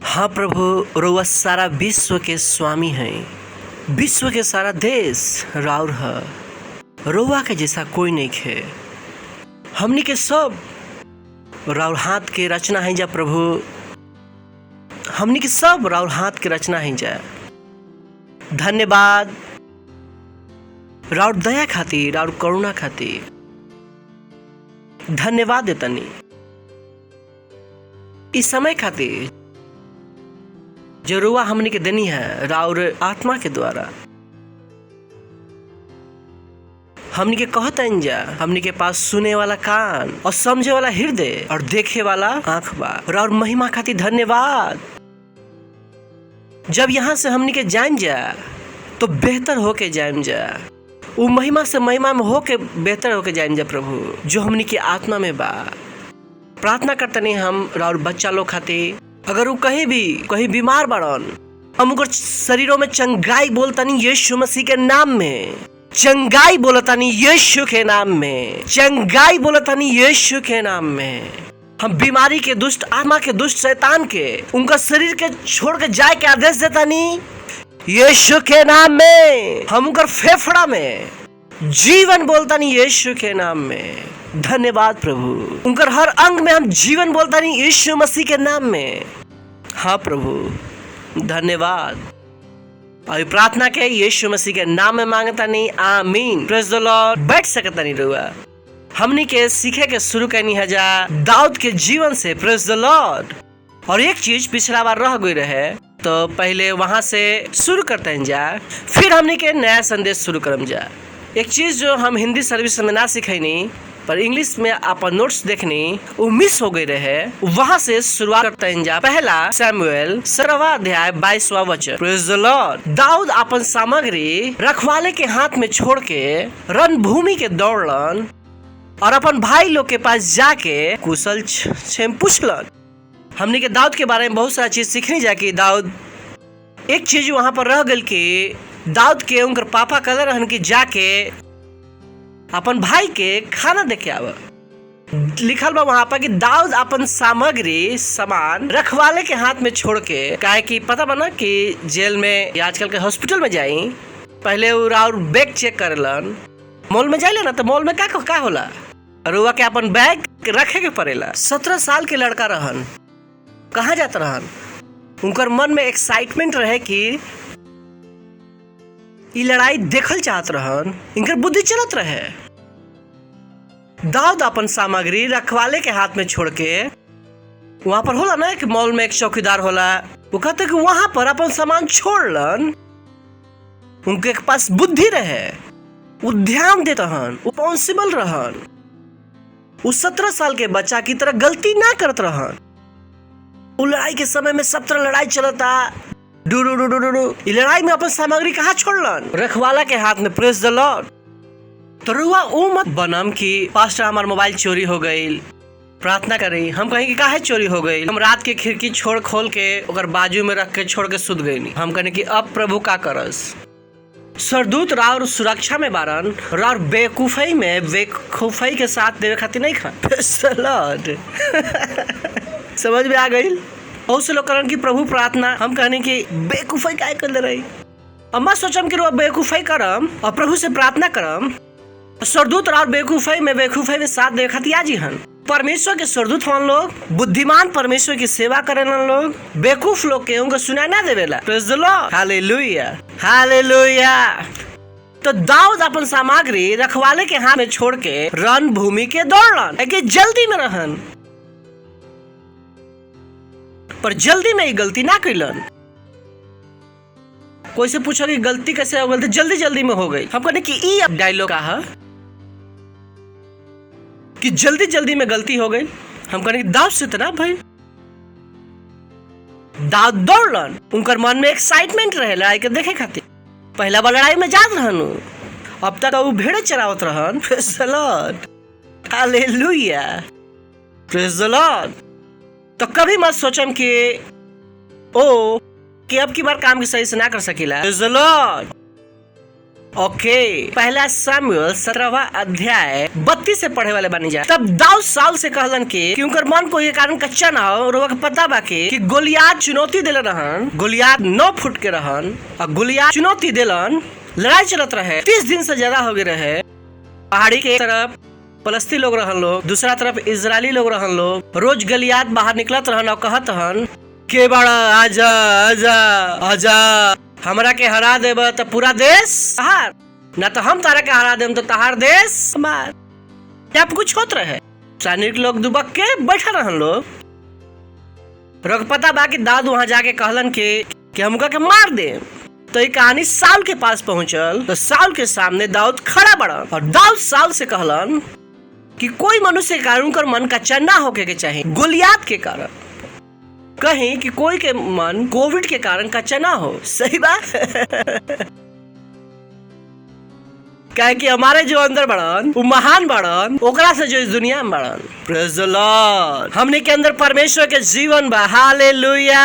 हाँ प्रभु, रुआ सारा विश्व के स्वामी हैं, विश्व के सारा देश राउर है। रुआ के जैसा कोई नहीं खे। हमनी के सब राउर हाथ के रचना है जा प्रभु, हमनी के सब राउर हाथ के रचना है जा। धन्यवाद राउर दया खातिर, राउर करुणा खातिर धन्यवाद देतनी। इस समय खातिर जो रुआ हमनी के देनी है राउर आत्मा के द्वारा, हमनी के कहतन जा, हमनी के पास सुने वाला कान और समझे वाला हृदय और देखे वाला आंख बा। और महिमा खातिर धन्यवाद। जब यहाँ से हमनी के जान जा तो बेहतर होके जान जा, वो महिमा से महिमा में होके बेहतर होके जान जा प्रभु, जो हमनी के आत्मा में बा। प्रार्थना करतनी हम राउर बच्चा लोग खातिर, अगर वो कहीं बीमार बड़न, हम उनकर शरीरों में चंगाई बोलतनी यीशु मसीह के नाम में। चंगाई बोलतानी यीशु के नाम में, चंगाई बोलतानी यीशु के नाम में। हम बीमारी के दुष्ट आत्मा के दुष्ट शैतान के उनका शरीर के छोड़ के जाए के आदेश देतानी यीशु के नाम में। हम उनका फेफड़ा में जीवन बोलतानी यीशु के नाम में। धन्यवाद प्रभु। उनका हर अंग में हम जीवन बोलतानी यीशु मसीह के नाम में। हाँ प्रभु धन्यवाद। और प्रार्थना के यीशु मसीह के नाम में मांगता नहीं, आमीन। Praise the Lord. बैठ सकता नहीं रुआ। हमनी के सीखे के शुरू करनी है जा दाऊद के जीवन से। Praise the Lord. और एक चीज पिछला बार रह गई रहे, तो पहले वहां से शुरू करते हैं जा, फिर हमनी के नया संदेश शुरू करम जा। एक चीज जो हम हिंदी सर्विस में ना सीखनी पर इंग्लिश में अपन नोट्स देखनी, वो मिस हो गई रहे, वहां से शुरुआत करते हैं जा। पहला सैमुएल 17वां अध्याय 22वां वचन। Praise the lord. दाऊद अपन सामग्री रखवाले के हाथ में छोड़ के रणभूमि के दौड़लन और अपन भाई लोग के पास जाके कुशल क्षेम पूछलन। हमने के दाऊद के बारे में बहुत सारा चीज सीखनी जा कि दाऊद, एक चीज वहां पर रह गई कि दाऊद के उनकर पापा कहले रहन कि जाके अपन भाई के खाना देके आवा। लिखल बा वहां पर कि दाऊद अपन सामग्री सामान रखवाले के हाथ में छोड़ के, काहे कि पता बना कि जेल में या आजकल के हॉस्पिटल में जाई, पहले और बैग चेक करेलन। मॉल में जाइले ना तो मॉल में का होला, रुआ के अपन बैग रखे के पड़ेला। 17 साल के लड़का रहन, कहाँ जाता रहन, उनकर मन में एक्साइटमेंट रहे कि ये लड़ाई देखल चाहत रहन, इनकर बुद्धि चलत रहे। दाऊद अपन सामग्री रखवाले के हाथ में छोड़ के, वहां पर होला ना कि मॉल में एक चौकीदार होला, वो कहते कि वहां पर अपन सामान छोड़लन। उनके पास बुद्धि रहे, वो ध्यान देते रहन, वो रिस्पांसिबल रहन, वो 17 साल के बच्चा की तरह गलती ना करत रहन। वो लड़ाई के समय में सब तरह लड़ाई चलता, ये लड़ाई में अपन सामग्री कहाँ छोड़लन, रखवाला के हाथ में। Praise the Lord. तो रुआ वो मत बनम कि पास्टर हमार मोबाइल चोरी हो गई, प्रार्थना करी। हम कहीं कि काहे चोरी हो गई, हम रात के खिड़की छोड़ खोल के ओकर बाजू में रख के छोड़ के सुत गई। हम कहने कि अब प्रभु का करस। सरदूत राउर सुरक्षा में बारन, राउर बेवकूफी में बेवकूफी के साथ देवे खातिर नहीं खा। Praise the Lord. समझ में आ गई। बहुत से लोग करन कि प्रभु प्रार्थना, हम कहने की बेवकूफी काय कर ले रही। अम्मा सोचम कि रुआ बेवकूफी करम और प्रभु से प्रार्थना करम, सरदूत और बेवकूफी में साथ दे खातिर आजी हन। परमेश्वर के सरदूत हन लोग, बुद्धिमान परमेश्वर की सेवा करेलन लोग, बेवकूफ लोग के उनको सुनाई ना देवेला। Praise the lord. Hallelujah, hallelujah. तो दाऊद अपन सामग्री रखवाले के हाथ में छोड़ के रणभूमि के दौड़लन, कि जल्दी में रहन। पर जल्दी में ही गलती ना कैलन। कोई से पूछो कि गलती कैसे हो गई, जल्दी जल्दी में हो गई। हम कहने कि ई अब डायलॉग कहा कि जल्दी जल्दी में गलती हो गई। हम कहने कि दाऊद से इतना भाई दाऊद दौड़लन, उनकर मन में एक्साइटमेंट रहे लड़ाई के देखे खातिर। पहला बार लड़ाई में जात रहनु, अब तक वो भेड़े चरावत रहन। Praise the lord, hallelujah, praise the Lord. तो कभी मत सोचम कि अब की बार काम की सही से ना कर सकीला। Praise the lord. ओके, पहला सामुएल 17वां अध्याय 32 से पढ़े वाले बनी जाए। तब दाऊद साउल से कहलन कि उनकर मन को ये कारण कच्चा ना हो, और पता बा कि गोलियात चुनौती दिले रहन। गोलियात 9 फुट के रहन और गोलियात चुनौती दिलन। लड़ाई चलत रहे, 30 दिन से ज्यादा हो गए रहे। पहाड़ी के एक तरफ फलस्तीन लोग रहन लोग, दूसरा तरफ इजरायली लोग रहन लोग। रोज गोलियात बाहर निकलत रहन और कहत हन के बड़ा आजा आजा आजा, हमरा के हरा देब तो पूरा देश तहार, ना तो हम तारा के हरा देब तो तहार देश हमार। अब कुछ होत रहे, सैनिक लोग दुबक के बैठा रहन लोग। रोग पता बा कि दाऊद वहां जाके कहलन कि हमका के मार दे। तो ये कहानी साउल के पास पहुंचल। तो साउल के सामने दाऊद खड़ा बड़ा, और दाऊद साउल से कहलन कि कोई मनुष्य के कारण उनकर मन कच्चा ना होके के चाहिए गोलियात के कारण। कहीं कि कोई के मन कोविड के कारण कच्चा ना हो। सही बात। कहे कि हमारे जो अंदर बड़न वो महान बड़न ओकरा से जो इस दुनिया में बड़न। Praise the Lord. हमने के अंदर परमेश्वर के जीवन बा। हालेलुया।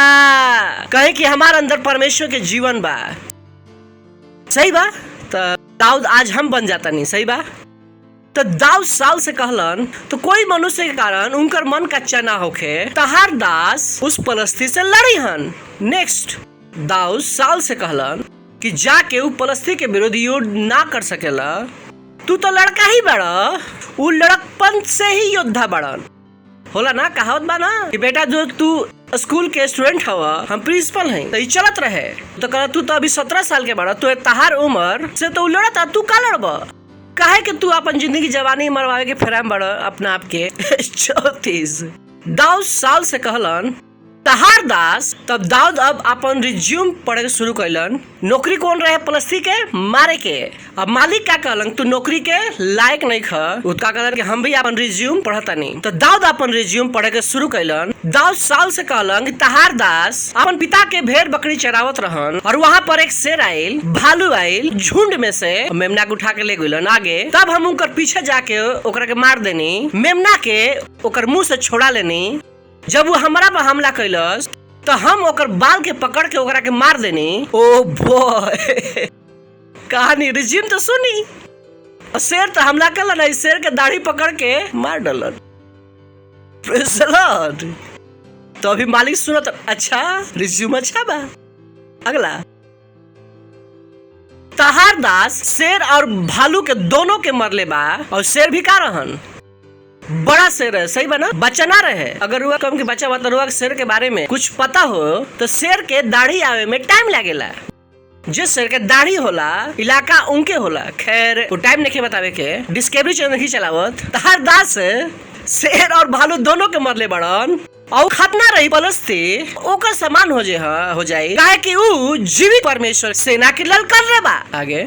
कहे कि हमारे अंदर परमेश्वर के जीवन बा। सही बा। तो दाऊद आज हम बन जाता नहीं। सही बा। तो दाऊद साउल से कहलन तो कोई मनुष्य के कारण उनकर मन कच्चा ना होके तहार दास उस पलस्ती से लड़ी हन। नेक्स्ट, दाऊद साउल से कहलन कि जाके उ पलस्ती के विरुद्ध युद्ध ना कर सकेला। तू तो लड़का ही बड़ा, उ लड़कपन से ही योद्धा बड़न होला ना। कहावत बा ना कि बेटा जो तू स्कूल के स्टूडेंट हवा, हम प्रिंसिपल हैं, तो ये चलत रहे। तो कहा तू तो अभी 17 साल के बड़ा, तो तहार उम्र से तो लड़ता, तू का लड़ब? काहे कि तू अपन जिंदगी जवानी मरवावे के फेराम बड़ा अपना आप के। 34 दाऊद साउल से कहलन तहार दास। तब दाऊद अब अपन रिज्यूम पढ़े शुरू कैलन। नौकरी कौन रहे पलस्ती के मारे के। अब मालिक क्या कहलन तू नौकरी के लायक नहीं खा। उसका कहलन कि हम भी अपन रिज्यूम पढ़ता नहीं। तो दाऊद अपन रिज्यूम पढ़े के शुरू कैलन। दाऊद साउल से कहलन कि तहार दास अपन पिता के भेड़ बकरी चरावत रहन, और वहाँ पर एक शेर आयल, भालू आयल, झुंड में से मेमना के उठा के ले गइलन आगे। तब हम उनकर पीछे जाके ओकरा के मार देनी, मेमना के ओकर मुंह से छोड़ा लेनी। जब वो हमरा पर हमला कैलस तो हम ओकर बाल के पकड़ के ओकरा के मार देनी। ओ बॉय, कहानी रिज्यूम तो सुनी। शेर तो हमला करलन, इस शेर के दाढ़ी पकड़ के मार डालन। Praise the Lord. तो अभी मालिक सुना तो अच्छा रिज्यूम अच्छा बा। अगला, तहार दास शेर और भालू के दोनों के मरले बा, और शेर भी का रहन बड़ा शेर है। सही बना, बच्चा ना रहे। अगर हुआ कम के बच्चा बता हुआ शेर के बारे में कुछ पता हो तो शेर के दाढ़ी आवे में टाइम लगेला। जिस शेर के दाढ़ी होला इलाका उनके होला। खैर वो टाइम नहीं बतावे के, डिस्कवरी चैनल नहीं चलावत। तहार दास शेर और भालू दोनों के मरले बड़न, और खतना रही पलस्ती ओकर समान हो जाए काहे कि ऊ जीवित परमेश्वर सेना के ललकार रे बा। आगे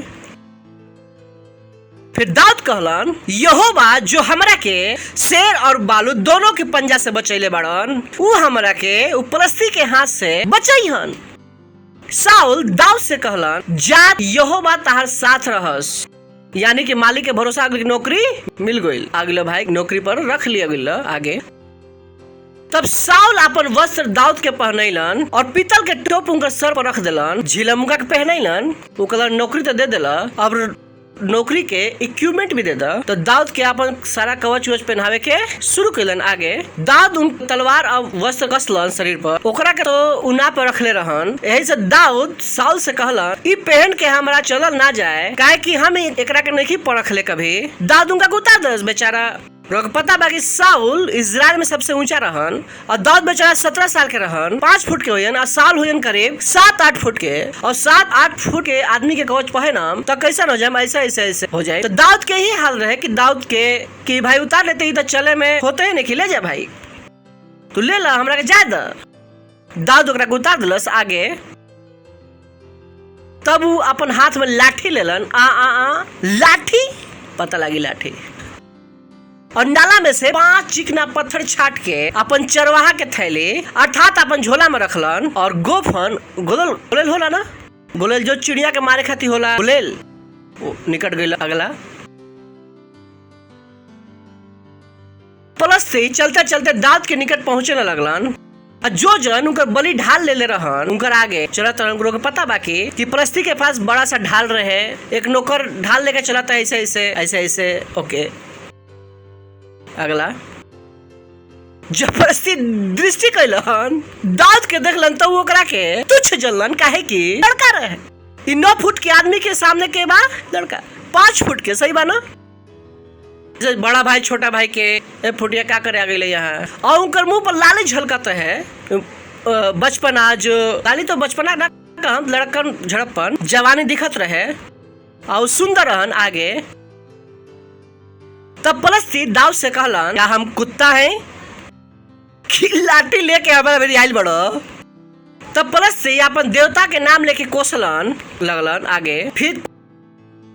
फिर दाऊद कहलन यहोवा जो हमरा के शेर और बालू दोनों के पंजा से बचैले बड़न, ऊ हमरा के ऊ पलस्ती के हाथ से बचैहन। साउल दाऊद से कहलन जा यहोवा तहार साथ रहस। यानी कि मालिक के भरोसा अगली नौकरी मिल गई। अगले भाई नौकरी पर रख लिया गई। आगे तब साउल अपन वस्त्र दाऊद के पहनैलन और पीतल के टोप उनका सर पर रख दिलन। झिलमुगा के पहनैलन। वो कहलन नौकरी तो दे दिला, अब नौकरी के इक्विपमेंट भी दे दा। तो दाऊद के अपन सारा कवच वच पहनावे के शुरू कैलन। आगे दाऊद उन तलवार और वस्त्र कसलन शरीर पर, ओकरा के तो उना पर रखले रहन। यही से दाऊद साउल से कहलन ई पहन के हमरा चलल ना जाए, काहे कि हम एकरा के नहीं परखले कभी। दाऊद उनका उतार दस बेचारा। पता बा कि साउल इजराइल में सबसे ऊंचा रहन, और दाऊद बेचारा 17 साल के रहन, 5 फुट के होयन, और साउल होयन करीब 7-8 फुट के, और 7-8 फुट के आदमी के कवच पहनम तो कैसा हो जाए, ऐसे हो जाए। तो दाऊद के ही हाल रहे कि दाऊद के कि भाई उतार लेते ही तो चले में होते ही नहीं, ले जा भाई तू ले ला हमरा के जा दा। दाऊद ओकरा के उतार दिलस आगे। तब वो अपन हाथ में लाठी लेलन। लाठी पता लगी लाठी, और नाला में से 5 चिकना पत्थर छाट के अपन चरवाहा के थैली अर्थात अपन झोला में रखलन। और गोफन गोलेल होला ना, गोलेल जो चिड़िया के मारे खाती होला, गोलेल वो निकट गई। अगला पलस्ती चलते चलते दाऊद के निकट पहुंचे न लगलन। जो जन उनकर बलि ढाल ले रहन उनकर आगे चलत रहन। के पता बाकी कि पलस्ती के पास बड़ा सा ढाल रहे, एक नौकर ढाल लेके चलाता ऐसे ऐसे ऐसे। ओके अगला जब पलस्ती दृष्टि कैलन दाऊद के देखलन तो वो ओकरा के तुच्छ जनलन, काहे कि लड़का रहे। 9 फुट के आदमी के सामने के बा लड़का 5 फुट के, सही बा ना। बड़ा भाई छोटा भाई के फुटिया क्या करे आ गई यहाँ। और उनकर मुंह पर लाली झलकता है। बचपना जो लाली तो बचपना ना कहम, लड़कन झड़पन जवानी दिखत रहे और सुंदर रहन आगे। तब पलस्ती दाऊद से कहलन, क्या हम कुत्ता हैं कि लाठी लेके हमारे मेरी आइल बड़ो। तब पलस्ती अपन देवता के नाम लेके कोसलन लगलन आगे। फिर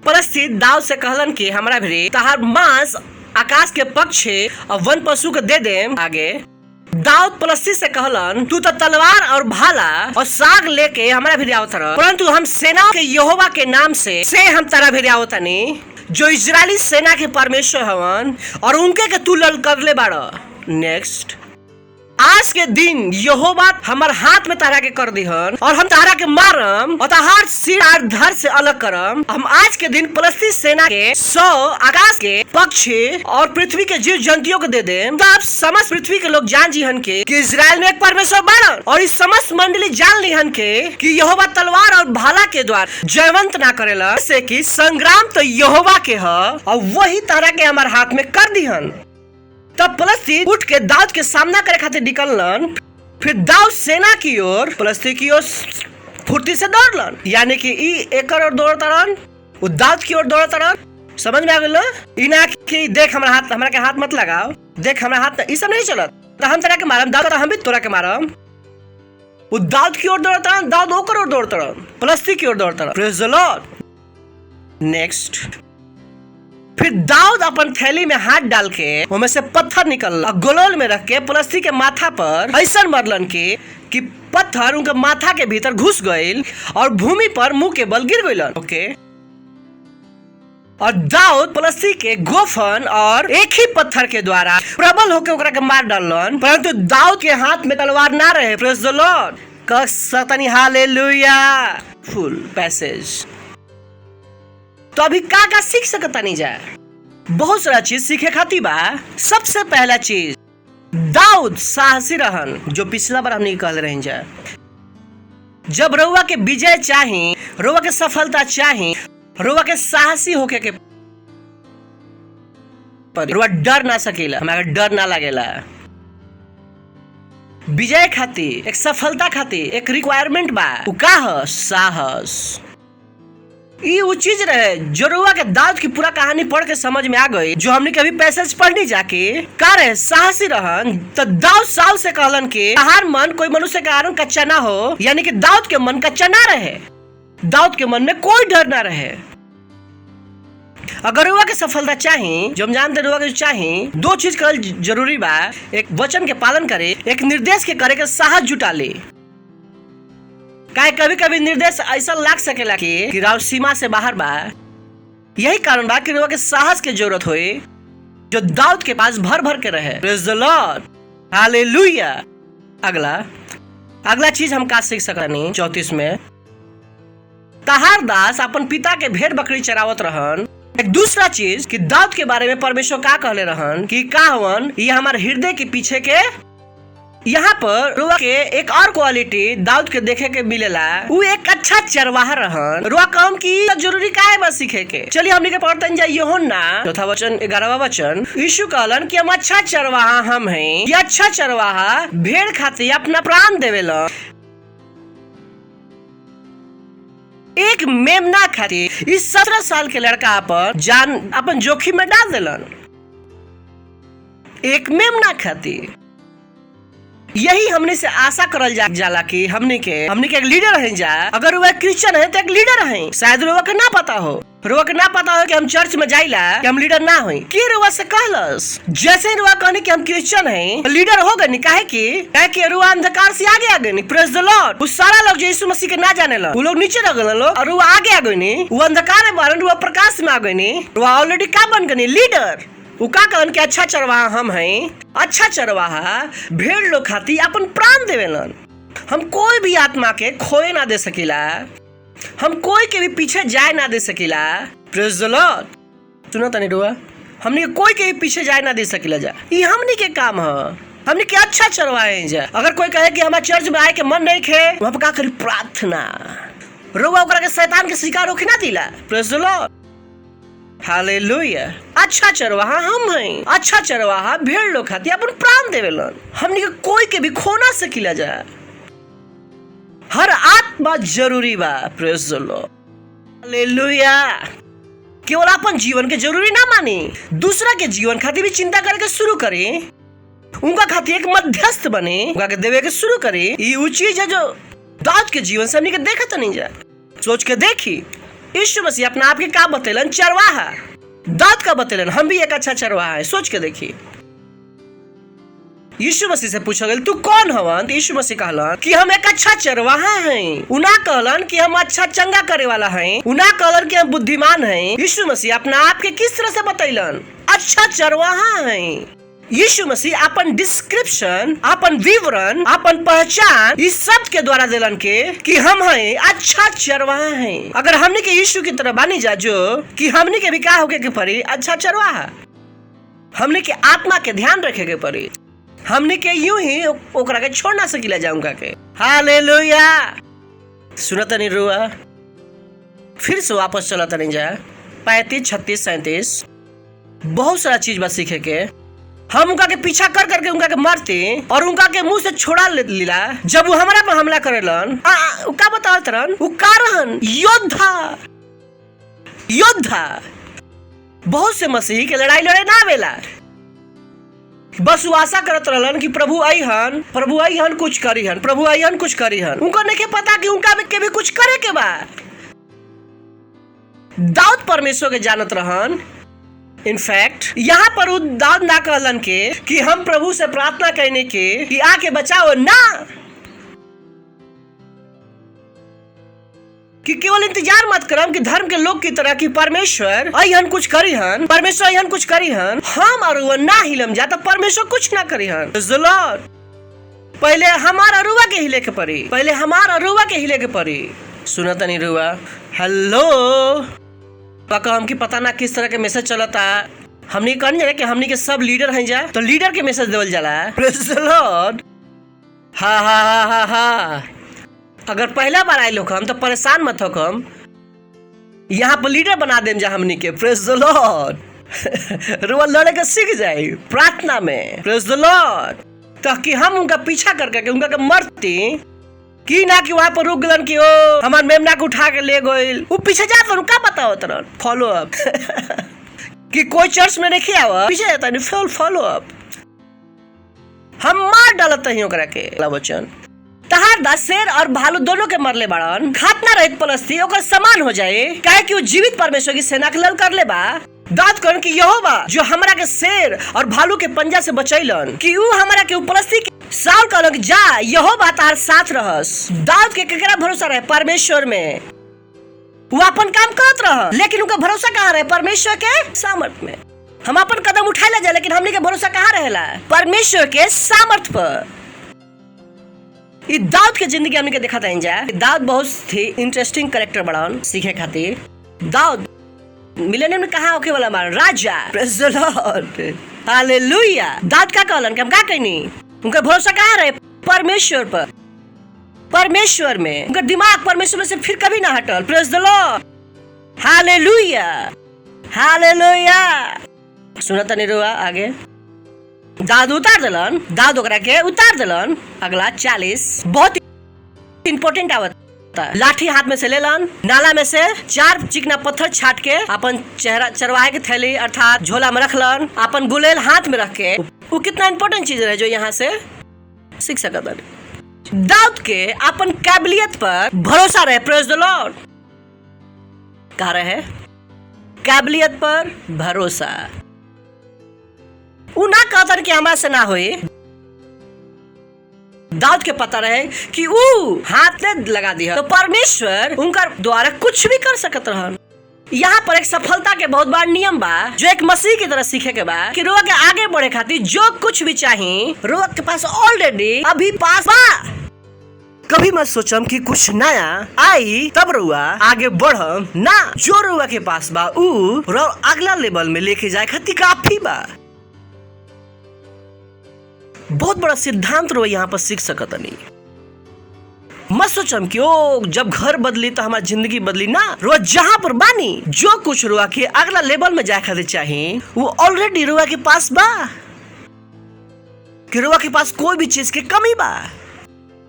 पलस्ती दाऊद से कहलन कि हमरा भी तहार मांस आकाश के पक्षी और वन पशु के दे देम आगे। दाऊद पलस्ती से कहलन, तू तो तलवार और भाला और साग लेके हमरा भी आवत रह, परंतु हम सेना के यहोवा के नाम से हम तारा भी आवतनी, जो इजरायली सेना के परमेश्वर हवन, और उनके के तू ललकारले बाड़ा। नेक्स्ट, आज के दिन यहोवा हमार हाथ में तारा के कर दिहन और हम तारा के मारम और तहार सिर और धड़ से अलग करम। हम आज के दिन पलस्ती सेना के 100 आकाश के पक्षी और पृथ्वी के जीव जंतुओं को दे देम। तब समस्त पृथ्वी के लोग जान जीहन के कि इजराइल में एक परमेश्वर बाड़न, और इस समस्त मंडली जान लिहन के कि यहोवा तलवार और भाला के द्वारा जयवंत ना करेला, से कि संग्राम तो यहोवा के ह और वही तारा के हमार हाथ में कर दिहन। तब पलस्ती उठ के दाऊद के सामना करे खातिर निकललन। फिर दाऊद सेना की ओर पलस्ती की ओर फुर्ती से दौड़लन, यानी कि ई एकर और दौड़तरन, वो दाऊद की ओर दौड़तरन। समझ में आ गइल? इना कि देख हमरा के हाथ मत लगाओ, देख हमरा हाथ ई सब नहीं चलत, तो हम तेरा के मारम, दाऊद हम भी तोरा के मारम। वो दाऊद की ओर दौड़तरन, दाऊद ओकर ओर दौड़तरन, पलस्ती की ओर दौड़तरन। Praise the lord. नेक्स्ट, फिर दाऊद अपन थैली में हाथ डाल के उनमें से पत्थर निकल और गोलोल में रख के पलस्ती के माथा पर ऐसा मरलन कि पत्थर उनके माथा के भीतर घुस गइल और भूमि पर मुंह के बल गिर गइलन। ओके, और दाऊद पलस्ती के गोफन और एक ही पत्थर के द्वारा प्रबल होकर ओकरा के मार डालन, परंतु दाऊद के हाथ में तलवार ना रहे। Praise the lord. कसतनी हालेलुया। Full passage. तो अभी का सीख सकता नहीं जाए, बहुत सारा चीज सीखे खाती बा। सबसे पहला चीज, दाऊद साहसी रहन, जो पिछला बार हमने कहले रही जाए। जब रउआ के विजय चाही, रउआ के सफलता चाही, रउआ के साहसी होके के रउआ डर ना सकेला, हमारा डर ना लगेला। विजय खातिर, एक सफलता खातिर एक रिक्वायरमेंट बा, उ का ह? साहस। ये वो चीज रहे जो रउआ के दाऊद की पूरा कहानी पढ़ के समझ में आ गई, जो हमने कभी पैसेज पढ़नी जाके का रहे साहसी रहन। तो दाऊद साउल से कहलन कि तहार मन कोई मनुष्य के कारण कच्चा ना हो, यानी कि दाऊद के मन कच्चा ना रहे, दाऊद के मन में कोई डर ना रहे। अगर रउआ के सफलता चाही, जो हम जानते रउआ के चाही, 2 चीज करल जरूरी बा। एक वचन के पालन करे, एक निर्देश के करे के साहस जुटा ले। काहे कभी कभी निर्देश ऐसा लाग सकेला कि राव सीमा से बाहर बा। यही कारण बा कि रउआ के साहस के जरूरत होई, जो दाऊद के पास भर भर के रहे। Praise the lord. हालेलुया। अगला चीज हम का सीख सकनी 34 में, तहार दास अपन पिता के भेड़ बकरी चरावत रहन। एक दूसरा चीज कि दाऊद के बारे में परमेश्वर का कहले रहन कि का हवन, ये हमारे हृदय के पीछे के। यहाँ पर रुआ के एक और क्वालिटी दाऊद के देखे के मिलेला, वो एक अच्छा चरवाहा रहन। रुआ काम की जरूरी का है बस सीखे के। चलिए हमने के पढ़ते हैं यूहन्ना 4 वचन 11वां वचन। यीशु कहलन कि हम अच्छा चरवाहा हम हैं। ये अच्छा चरवाहा भेड़ खातिर अपना प्राण देवेला, एक मेमना खातिर इस 17 साल के लड़का पर जान अपन जोखिम में डाल देलन, एक मेमना खातिर। यही हमने से आशा करल जाला कि हमने के एक लीडर हैं जा। अगर वह क्रिश्चियन है तो एक लीडर हैं। शायद रुआ के ना पता हो कि हम चर्च में जाइला कि हम लीडर ना होई। की रुआ से कहलस जैसे रुआ कहनी कि हम क्रिश्चियन हैं लीडर हो गए। काहे कि रुआ अंधकार से आगे आ गए। Praise the Lord. वो सारा लोग जो यीशु मसीह के ना जाने लो वो लोग नीचे रह गए लोग और रुआ आगे आ गए। वो अंधकार में बारन रुआ प्रकाश में आ गए। रुआ ऑलरेडी का बन गए लीडर। वो का कहन के अच्छा चरवाहा हम हैं। अच्छा चरवाहा भेड़ लोग खाती अपन प्राण देवेलन। हम कोई भी आत्मा के खोए ना दे सकीला। हम कोई के भी पीछे जाए ना दे सकीला। Praise the lord. सुनो तनी रुआ, हमने कोई के भी पीछे जाए ना दे सकीला जा। ये हमने के काम है। हमने के अच्छा चरवाए जा। अगर कोई कहे कि हमारे चर्च में आए के मन नहीं खे वहां पर का करी प्रार्थना। रुआ ओकरा के शैतान के शिकार होके ना दिला। Praise the lord. हालेलुया। अच्छा चरवाहा हम हैं। अच्छा चरवाहा भेड़ लोग खाती अपन प्राण देवेलन। हमने के कोई के भी खो ना सकीला जा। हर आत्मा जरूरी बा। Praise the lord. हालेलुया। केवल अपन जीवन के जरूरी ना मानी, दूसरा के जीवन खातिर भी चिंता करके शुरू करी। उनका खातिर एक मध्यस्थ बने, उनका के देवे के शुरू करी। ये वो चीज है जो दाऊद के जीवन से हमने के देखा तो नहीं जा। सोच के देखी यीशु मसीह अपना आप के का बतेलन चरवाहा। दाऊद का बतेलन हम भी एक अच्छा चरवाहा है। सोच के देखी। यीशु मसीह से पूछा गया तू कौन हवन? तो यीशु मसीह कहलन कि हम एक अच्छा चरवाहा हैं। उना कहलन कि हम अच्छा चंगा करे वाला हैं। उना कहलन कि हम बुद्धिमान हैं। यीशु मसीह अपना आप के किस तरह से बतैलन? अच्छा चरवाहा हैं। यीशु मसीह अपन डिस्क्रिप्शन, अपन विवरण, अपन पहचान इस सब के द्वारा दिलन के कि हम हैं अच्छा चरवाहा हैं। अगर हमने के यीशु की तरह बानी जा जो कि हमने के भी का होके के पड़ी अच्छा चरवाहा। हमने के आत्मा के ध्यान रखे के पड़ी। हमने के यूं ही ओकरा के छोड़ ना सकीला जाऊंगा के। हालेलुया। सुनत नहीं रुआ, फिर से वापस चलता नहीं जा 35, 36, 37 बहुत सारा चीज बस सीखे के। हम उनका के पीछा कर करके उनका के मारते और उनका के मुंह से छोड़ा लीला। जब वो हमारा पर हमला करेलन का बतावत रहन वो कारण योद्धा। बहुत से मसीही के लड़ाई लड़े ना आवेला। बस वो आशा करत रहलन कि प्रभु आईहन कुछ करीहन, प्रभु आईहन कुछ करीहन। उनको नहीं पता कि उनका के भी कुछ करे के बा। दाऊद परमेश्वर के जानत रहन। इनफैक्ट यहाँ पर दाऊद ना कहलन के कि हम प्रभु से प्रार्थना करने के कि आके बचाओ ना, कि केवल इंतजार मत करम कि धर्म के लोग की तरह कि परमेश्वर अहन कुछ करीहन, परमेश्वर अहन कुछ करीहन। हम और वो ना हिलम जा तो परमेश्वर कुछ ना करीहन। पहले हमारा रुआ के हिले के पड़ी। पहले हमारा रुआ के हिले के पड़ी। सुनता नहीं रुआ। हेलो पका हमकी पता ना किस तरह के मैसेज चलता। हमने कहने जाए कि हमने के सब लीडर हैं जा तो लीडर के मैसेज देवल जाला। Praise the Lord. हा। अगर पहला बार आए लोग हम तो परेशान मत हो। हम यहाँ पर लीडर बना देम जा हमने के। Praise the Lord. रुआ लड़े के सीख जाए प्रार्थना में। Praise the Lord. ताकि हम उनका पीछा करके उनका के मरती कि ना कि वहां पर रुक गलन कि ओ हमार मेमना को उठा के ले गइल। वो पीछे जाता का बताओ तरह फॉलो अप कि कोई चर्च में नहीं आवा पीछे जाता नहीं फॉलो अप। हम मार डालत ही ओकरा के वचन। तहार दा शेर और भालू दोनों के मरले बाड़न। खातना रहित पलस्ती ओकर समान हो जाए काहे कि वो जीवित परमेश्वर की सेना के लड़ कर ले बा। दाऊद कहन कि यहोवा जो हमरा के शेर और भालू के पंजा से बचैलन कि ऊ हमरा के पलस्ती साउल कहलन जा यहोवा तार साथ रहस। दाऊद के केकरा भरोसा रहे? परमेश्वर में। वो अपन काम करत रह लेकिन उनका भरोसा कहाँ रहे? परमेश्वर के सामर्थ में। हम अपन कदम उठाए जा लेकिन हमने के भरोसा कहाँ रहेला? परमेश्वर के सामर्थ पर। ये दाऊद के जिंदगी हमने के देखा था जा। दाऊद बहुत ही इंटरेस्टिंग कैरेक्टर बढ़ान सीखे खातिर। दाऊद मिलेनियम में कहाँ होके वाला मार राजा। Praise the lord. हालेलुया। दाऊद का कहलन कि हम का कहनी उनका भरोसा कहाँ रहे? परमेश्वर पर, परमेश्वर में। उनका दिमाग परमेश्वर में से फिर कभी ना हटल। Praise the lord. Hallelujah. Hallelujah. सुनता नहीं रुआ आगे। दाऊद उतार दिलन। दाऊद ओकरा के उतार दिलन। अगला 40 बहुत इंपॉर्टेंट आवत। लाठी हाथ में से लेलन। नाला में से 4 चिकना पत्थर छाट के अपन चेहरा चरवाहे के थैली अर्थात झोला में रखलन। अपन गुलेल हाथ में रख के। वो कितना इंपॉर्टेंट चीज है जो यहाँ से सीख सकत बानी। दाऊद के अपन काबिलियत पर भरोसा रहे। Praise the Lord. कहा रहे काबिलियत पर भरोसा। उ ना कहता कि हमरा से ना होए। दाऊद के पता रहे कि उ हाथ ने लगा दिया तो परमेश्वर उनका द्वारा कुछ भी कर सकत रहन। यहाँ पर एक सफलता के बहुत बड़ा नियम बा जो एक मसीह की तरह सीखे के बा कि रुआ के आगे बढ़े खातिर जो कुछ भी चाहिए रुआ के पास ऑलरेडी अभी पास बा। कभी मत सोचम कि कुछ नया आई तब रुआ आगे बढ़म ना। जो रुआ के पास बा उ रुआ अगला लेवल में लेके जाए खातिर काफी बा। बहुत बड़ा सिद्धांत रुआ यहाँ पर सीख सकत नहीं। मत सोचम कि ओ जब घर बदली तो हमारी जिंदगी बदली ना। रुआ जहाँ पर बानी जो कुछ रुआ के अगला लेवल में जाए खातिर चाहिए वो ऑलरेडी रुआ के पास बा। कि रुआ के पास कोई भी चीज की कमी बा।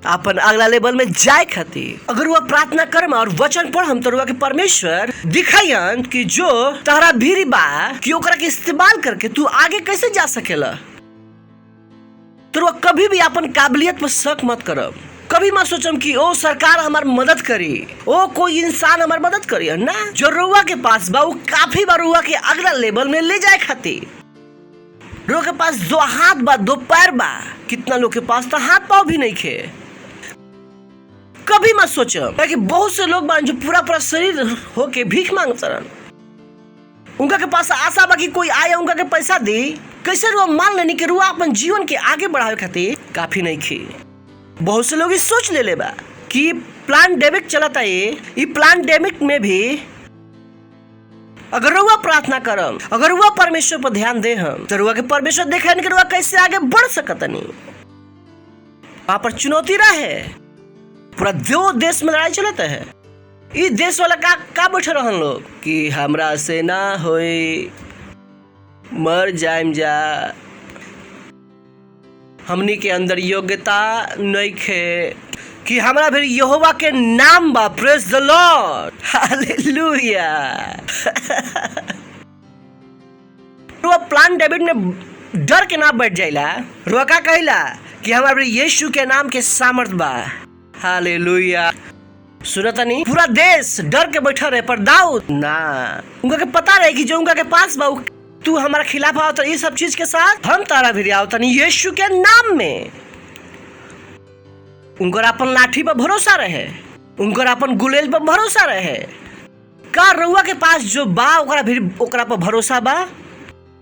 अपन अगला लेवल में जाए खातिर अगर वह प्रार्थना करम और वचन पढ़म तो रुआ के परमेश्वर दिखायन कि जो तहरा भीरी बा कि ओकरा के इस्तेमाल करके तू आगे कैसे जा सकेला। तो रुआ कभी भी अपन काबिलियत पर शक मत करब। कभी मत सोचम कि ओ सरकार हमार मदद करी, ओ कोई इंसान हमार मदद करी ना। जो रुआ के पास बा वो काफी बा रुआ के अगला लेवल में ले जाए खातिर। रुआ के पास 2 हाथ बा 2 पैर बा। कितना लोग के पास तो हाथ पाँव भी नहीं खे। कभी मत सोचो कि बहुत से लोग जो पूरा शरीर होके भीख मांगते रहन उनका के पास आशा बा कि कोई आए उनका के पैसा दी। कैसे रुआ मान लेनी कि रुआ अपन जीवन के आगे बढ़ावे खातिर काफी नहीं खे। बहुत से लोग इस सोच ले बा कि पैंडेमिक चलता है। ये पैंडेमिक में भी अगर रुआ प्रार्थना करम अगर रुआ परमेश्वर पर ध्यान दे हम तो रुआ के परमेश्वर देखे कि रुआ कैसे आगे बढ़ सकत नहीं। वहां पर चुनौती रहे। पूरा 2 देश में लड़ाई चलता है। इस देश वाला का बैठे रहन लोग कि हमरा से ना होए मर जाइम जा। हमनी के अंदर योग्यता नहीं खे कि हमरा फिर यहोवा के नाम बा। Praise the lord. हालेलुया। रुआ प्लान डेविड में डर के ना बैठ जाइला। रुआ का कहिला कि हमरा फिर यीशु के नाम के सामर्थ बा। हालेलुया। सुनता नहीं पूरा देश डर के बैठा रहे पर दाऊद ना। उनका के पता रहे कि जो उनका के पास बा तू हमारा खिलाफ आओ तो ये सब चीज के साथ हम तारा भी आओ तनी यीशु के नाम में। उनकर अपन लाठी पर भरोसा रहे। उनकर अपन गुलेल पर भरोसा रहे। का रुआ के पास जो बा ओकरा पर भरोसा बा।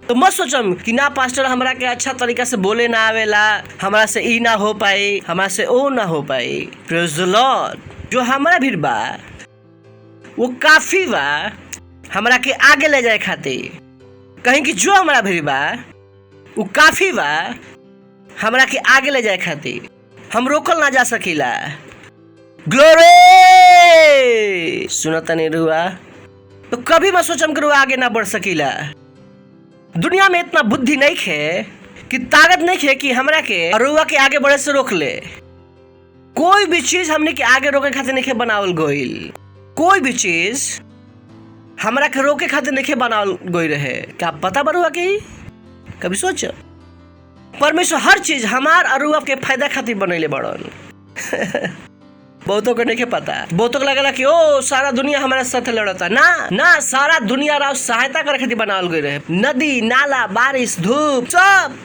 तो मत सोचम कि ना पास्टर हमरा के अच्छा तरीका से बोले ना आवेला, हमरा से ई ना हो पाई, हमरा से ओ ना हो पाई। Praise the Lord. जो हमरा भी बा वो काफी बा हमरा के आगे ले जाए खातिर। कहीं कि जो हमारा भी बा वो काफी बा हमरा के आगे ले जाए खातिर। हम रोकल ना जा सकीला। ग्लोरी। सुनता नहीं रुआ तो कभी मैं सोचम कि रुआ आगे ना बढ़ सकीला। दुनिया में इतना बुद्धि नहीं है कि ताकत नहीं है कि हमरा के रुआ के आगे बढ़े से रोक ले। कोई भी चीज हमने के आगे रोके खातिर नहीं बनावल गइल। कोई भी चीज हमरा के रोके खातिर नहीं बनावल गई रहे। क्या पता बरुआ के कभी सोच परमेश्वर हर चीज हमार अरुआ के फायदा खातिर बनैले बड़न। बहुतों को नहीं पता। बहुतों को लगेला कि ओ सारा दुनिया हमारे साथ लड़ता ना सारा दुनिया राव सहायता करे खातिर बनावल गई रहे। नदी नाला बारिश धूप सब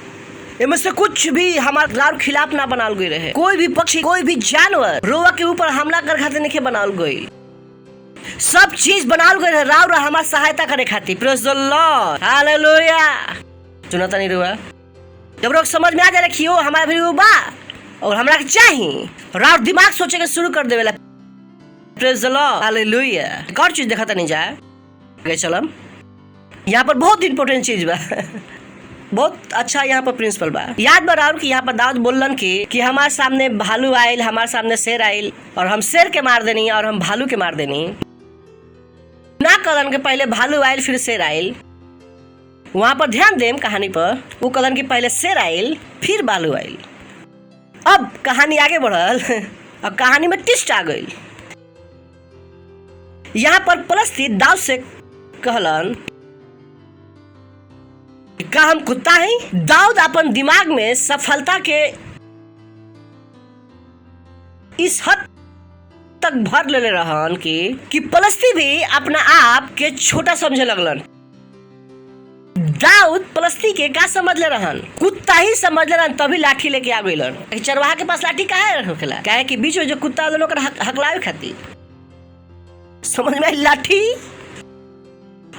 इनमें से कुछ भी हमारे लार खिलाफ ना बनावल गई रहे। कोई भी पक्षी कोई भी जानवर रोवा के ऊपर हमला कर खातिर नहीं बनावल गई। सब चीज बनावल गई रहे राव हमारे सहायता करे खातिर। Praise the lord. हालेलुया। सुनता नहीं रुआ जब लोग समझ में आ जाए कि ओ हमारे भी बा और हमरा के चाहिए राव दिमाग सोचे के शुरू कर देवेला। Praise the lord. हालेलुया। एक और चीज देखा नहीं जाए गए चलम यहाँ पर बहुत इंपॉर्टेंट चीज बा। बहुत अच्छा यहाँ पर प्रिंसिपल बा। याद बा राउर कि यहाँ पर दाऊद बोलन कि हमारे सामने भालू आयल हमारे सामने शेर आयल और हम शेर के मार देनी और हम भालू के मार देनी ना। कलन के पहले भालू आयल फिर शेर आयल। वहां पर ध्यान देम कहानी पर। वो कलन के पहले शेर आयल फिर भालू आयल। अब कहानी आगे बढ़ल। अब कहानी में ट्विस्ट आ गई। यहाँ पर पलस्ती दाऊद से कहलन का हम कुत्ता है। दाऊद अपन दिमाग में सफलता के इस हद तक भर ले रहन कि पलस्ती भी अपना आप के छोटा समझे लगलन। दाऊद पलस्ती के का समझ ले रहन? कुत्ता ही समझ ले रहन, तभी लाठी लेके आ गइलन। चरवाहा के पास लाठी काहे रखेला? काहे कि बीच में जो कुत्ता लोग हकलावे खातिर समझ में लाठी।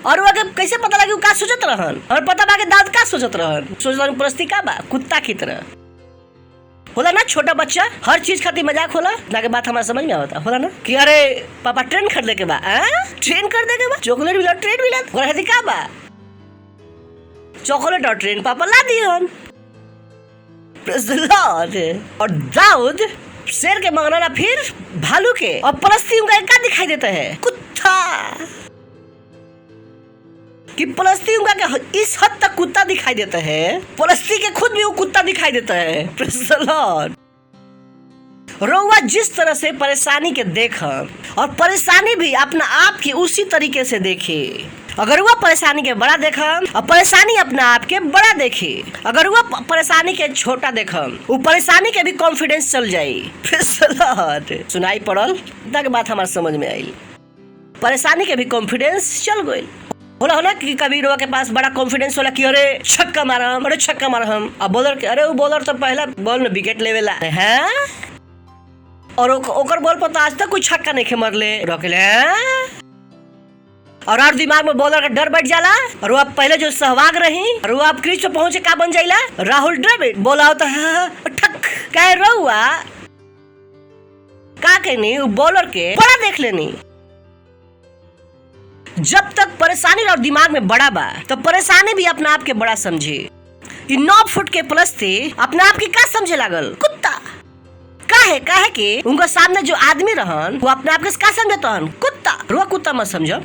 और वो कैसे पता लगे का सोचत रहन? और पता बा के दाऊद का सोचत रहन? सोचत रहन पलस्ती का बा कुत्ता की तरह होला ना। छोटा बच्चा हर चीज खातिर मजाक होला ना के बात हमारा समझ में आवता होला ना कि अरे पापा ट्रेन खरीदे के बा, ट्रेन खरीदे के बा, चॉकलेट मिला ट्रेन मिला, ओकरा खातिर का बा चॉकलेट और ट्रेन पापा ला दिहन। Praise the Lord. और दाऊद शेर के मंगना फिर भालू के, और पलस्ती उनका क्या दिखाई देता है? कुत्ता। कि पलस्ती उनका के इस हद तक कुत्ता दिखाई देता है, पलस्ती के खुद भी वो कुत्ता दिखाई देता है। Praise the Lord. रउआ जिस तरह से परेशानी के देखम और परेशानी भी अपना आप की उसी तरीके से देखे। अगर वह परेशानी के बड़ा देखम और परेशानी अपना आप के बड़ा देखे, अगर वह परेशानी के छोटा देखम वो परेशानी के भी कॉन्फिडेंस चल जाई। सुनाई पड़ल तक बात हमारे समझ में आई। परेशानी के भी कॉन्फिडेंस चल गई। होला कि कभी रोआ के पास बड़ा कॉन्फिडेंस होला कि अरे छक्का मारम, अरे छक्का मारम। अब बॉलर के अरे वो बॉलर तो पहला बॉल में विकेट लेवेला है और ओकर बॉल पर तो आज तक कोई छक्का नहीं मरले रोकेले। और दिमाग में बॉलर का डर बैठ जाला और वो पहले जो सहवाग रही और वो आप क्रीज पे पहुंचे का बन जाइला राहुल द्रविड़। बोला होता है ठक कह रहुआ का कहनी बॉलर के बड़ा देख लेनी। जब तक परेशानी और दिमाग में बड़ा बा तो परेशानी भी अपना आप के बड़ा समझे। 9 फुट के पलस्ती अपना आप के का समझे लागल? कुत्ता। काहे कि उनका सामने जो आदमी रहन वो अपने आप के का समझता हन? कुत्ता। रुआ कुत्ता मत समझो।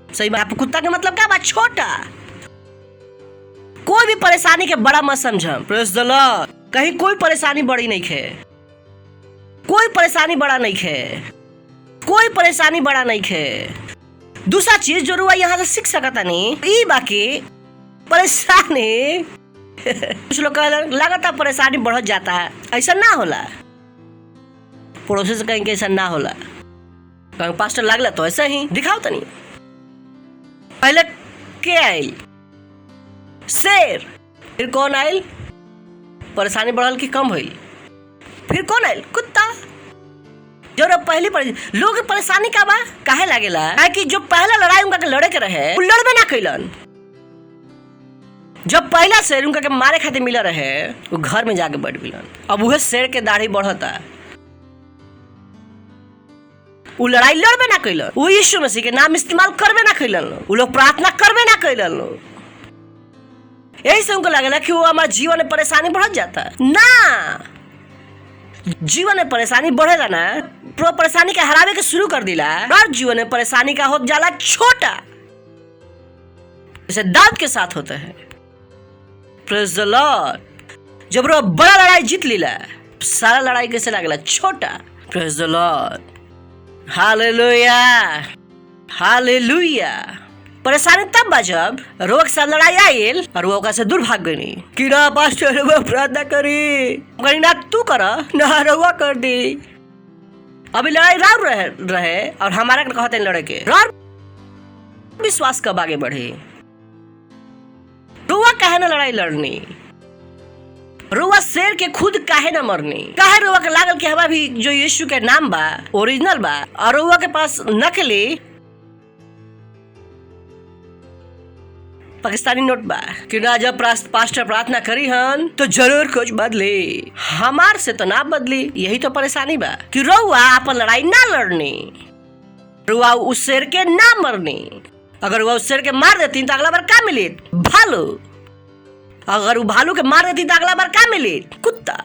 सही बात। कुत्ता के मतलब क्या बात? छोटा। कोई भी परेशानी के बड़ा मत समझम। Praise the Lord. कहीं कोई परेशानी बड़ी नहीं है, कोई परेशानी बड़ा नहीं है, कोई परेशानी बड़ा नहीं है। दूसरा चीज जो रुआ यहाँ से सीख सकता नहीं ई बाकी परेशानी कुछ लोग लगातार परेशानी बढ़ जाता है, ऐसा ना होला। पड़ोसी से कहीं ऐसा ना होला, कहीं पास्टर लागला तो ऐसा ही दिखाओ तनी। पहले के आयल? शेर। फिर कौन आयल? परेशानी बढ़ल की कम हुई। फिर कौन आयल? कुत्ता। जो पहली लोग परेशानी का बा काहे लागेला कि जो पहला लड़ाई उनका के लड़े के रहे वो लड़बे ना कैलन। जब पहला शेर उनका के मारे खातिर मिला रहे वो घर में जाके बैठ गइलन। अब वह शेर के दाढ़ी बढ़ता, वो लड़ाई लड़बे ना कैलन। वो यीशु मसीह के नाम इस्तेमाल करबे ना कैलन। वो लोग प्रार्थना करबे ना कैलन। यही से उनको लगेला कि वो हमारे जीवन में परेशानी बढ़ जाता ना। जीवन में परेशानी बढ़ेला ना, परेशानी के हरावे के शुरू कर दिला और जीवन में परेशानी का हो जाला छोटा, जैसे दाऊद के साथ होता है। Praise the Lord. जब वो बड़ा लड़ाई जीत लीला सारा लड़ाई कैसे लगेला? छोटा। Praise the lord. Hallelujah, hallelujah. परेशानी तब बा जब रोग से लड़ाई आयल और वो ओकरा से दूर भाग गई कि ना पास्टर वो प्रार्थना करी ना तू कर ना रहुआ कर दी। अभी लड़ाई राव रहे और हमारा कहते हैं लड़े के राव विश्वास कब आगे बढ़े। रुआ काहे ना लड़ाई लड़नी? रुआ शेर के खुद काहे ना मरनी? काहे रुआ के लागल कि हमारा भी जो यीशु के नाम बा ओरिजिनल बा और रुआ के पास नकली पाकिस्तानी नोट बा कि ना जब पास्टर प्रार्थना करी हन तो जरूर कुछ बदली। हमार से तो ना बदली। यही तो परेशानी बा कि रुआ अपन लड़ाई ना लड़नी, रुआ उस शेर के ना मरनी। अगर वो उस शेर के मार देती तो अगला बार क्या मिली? भालू। अगर वो भालू के मार देती तो अगला बार क्या मिली? कुत्ता।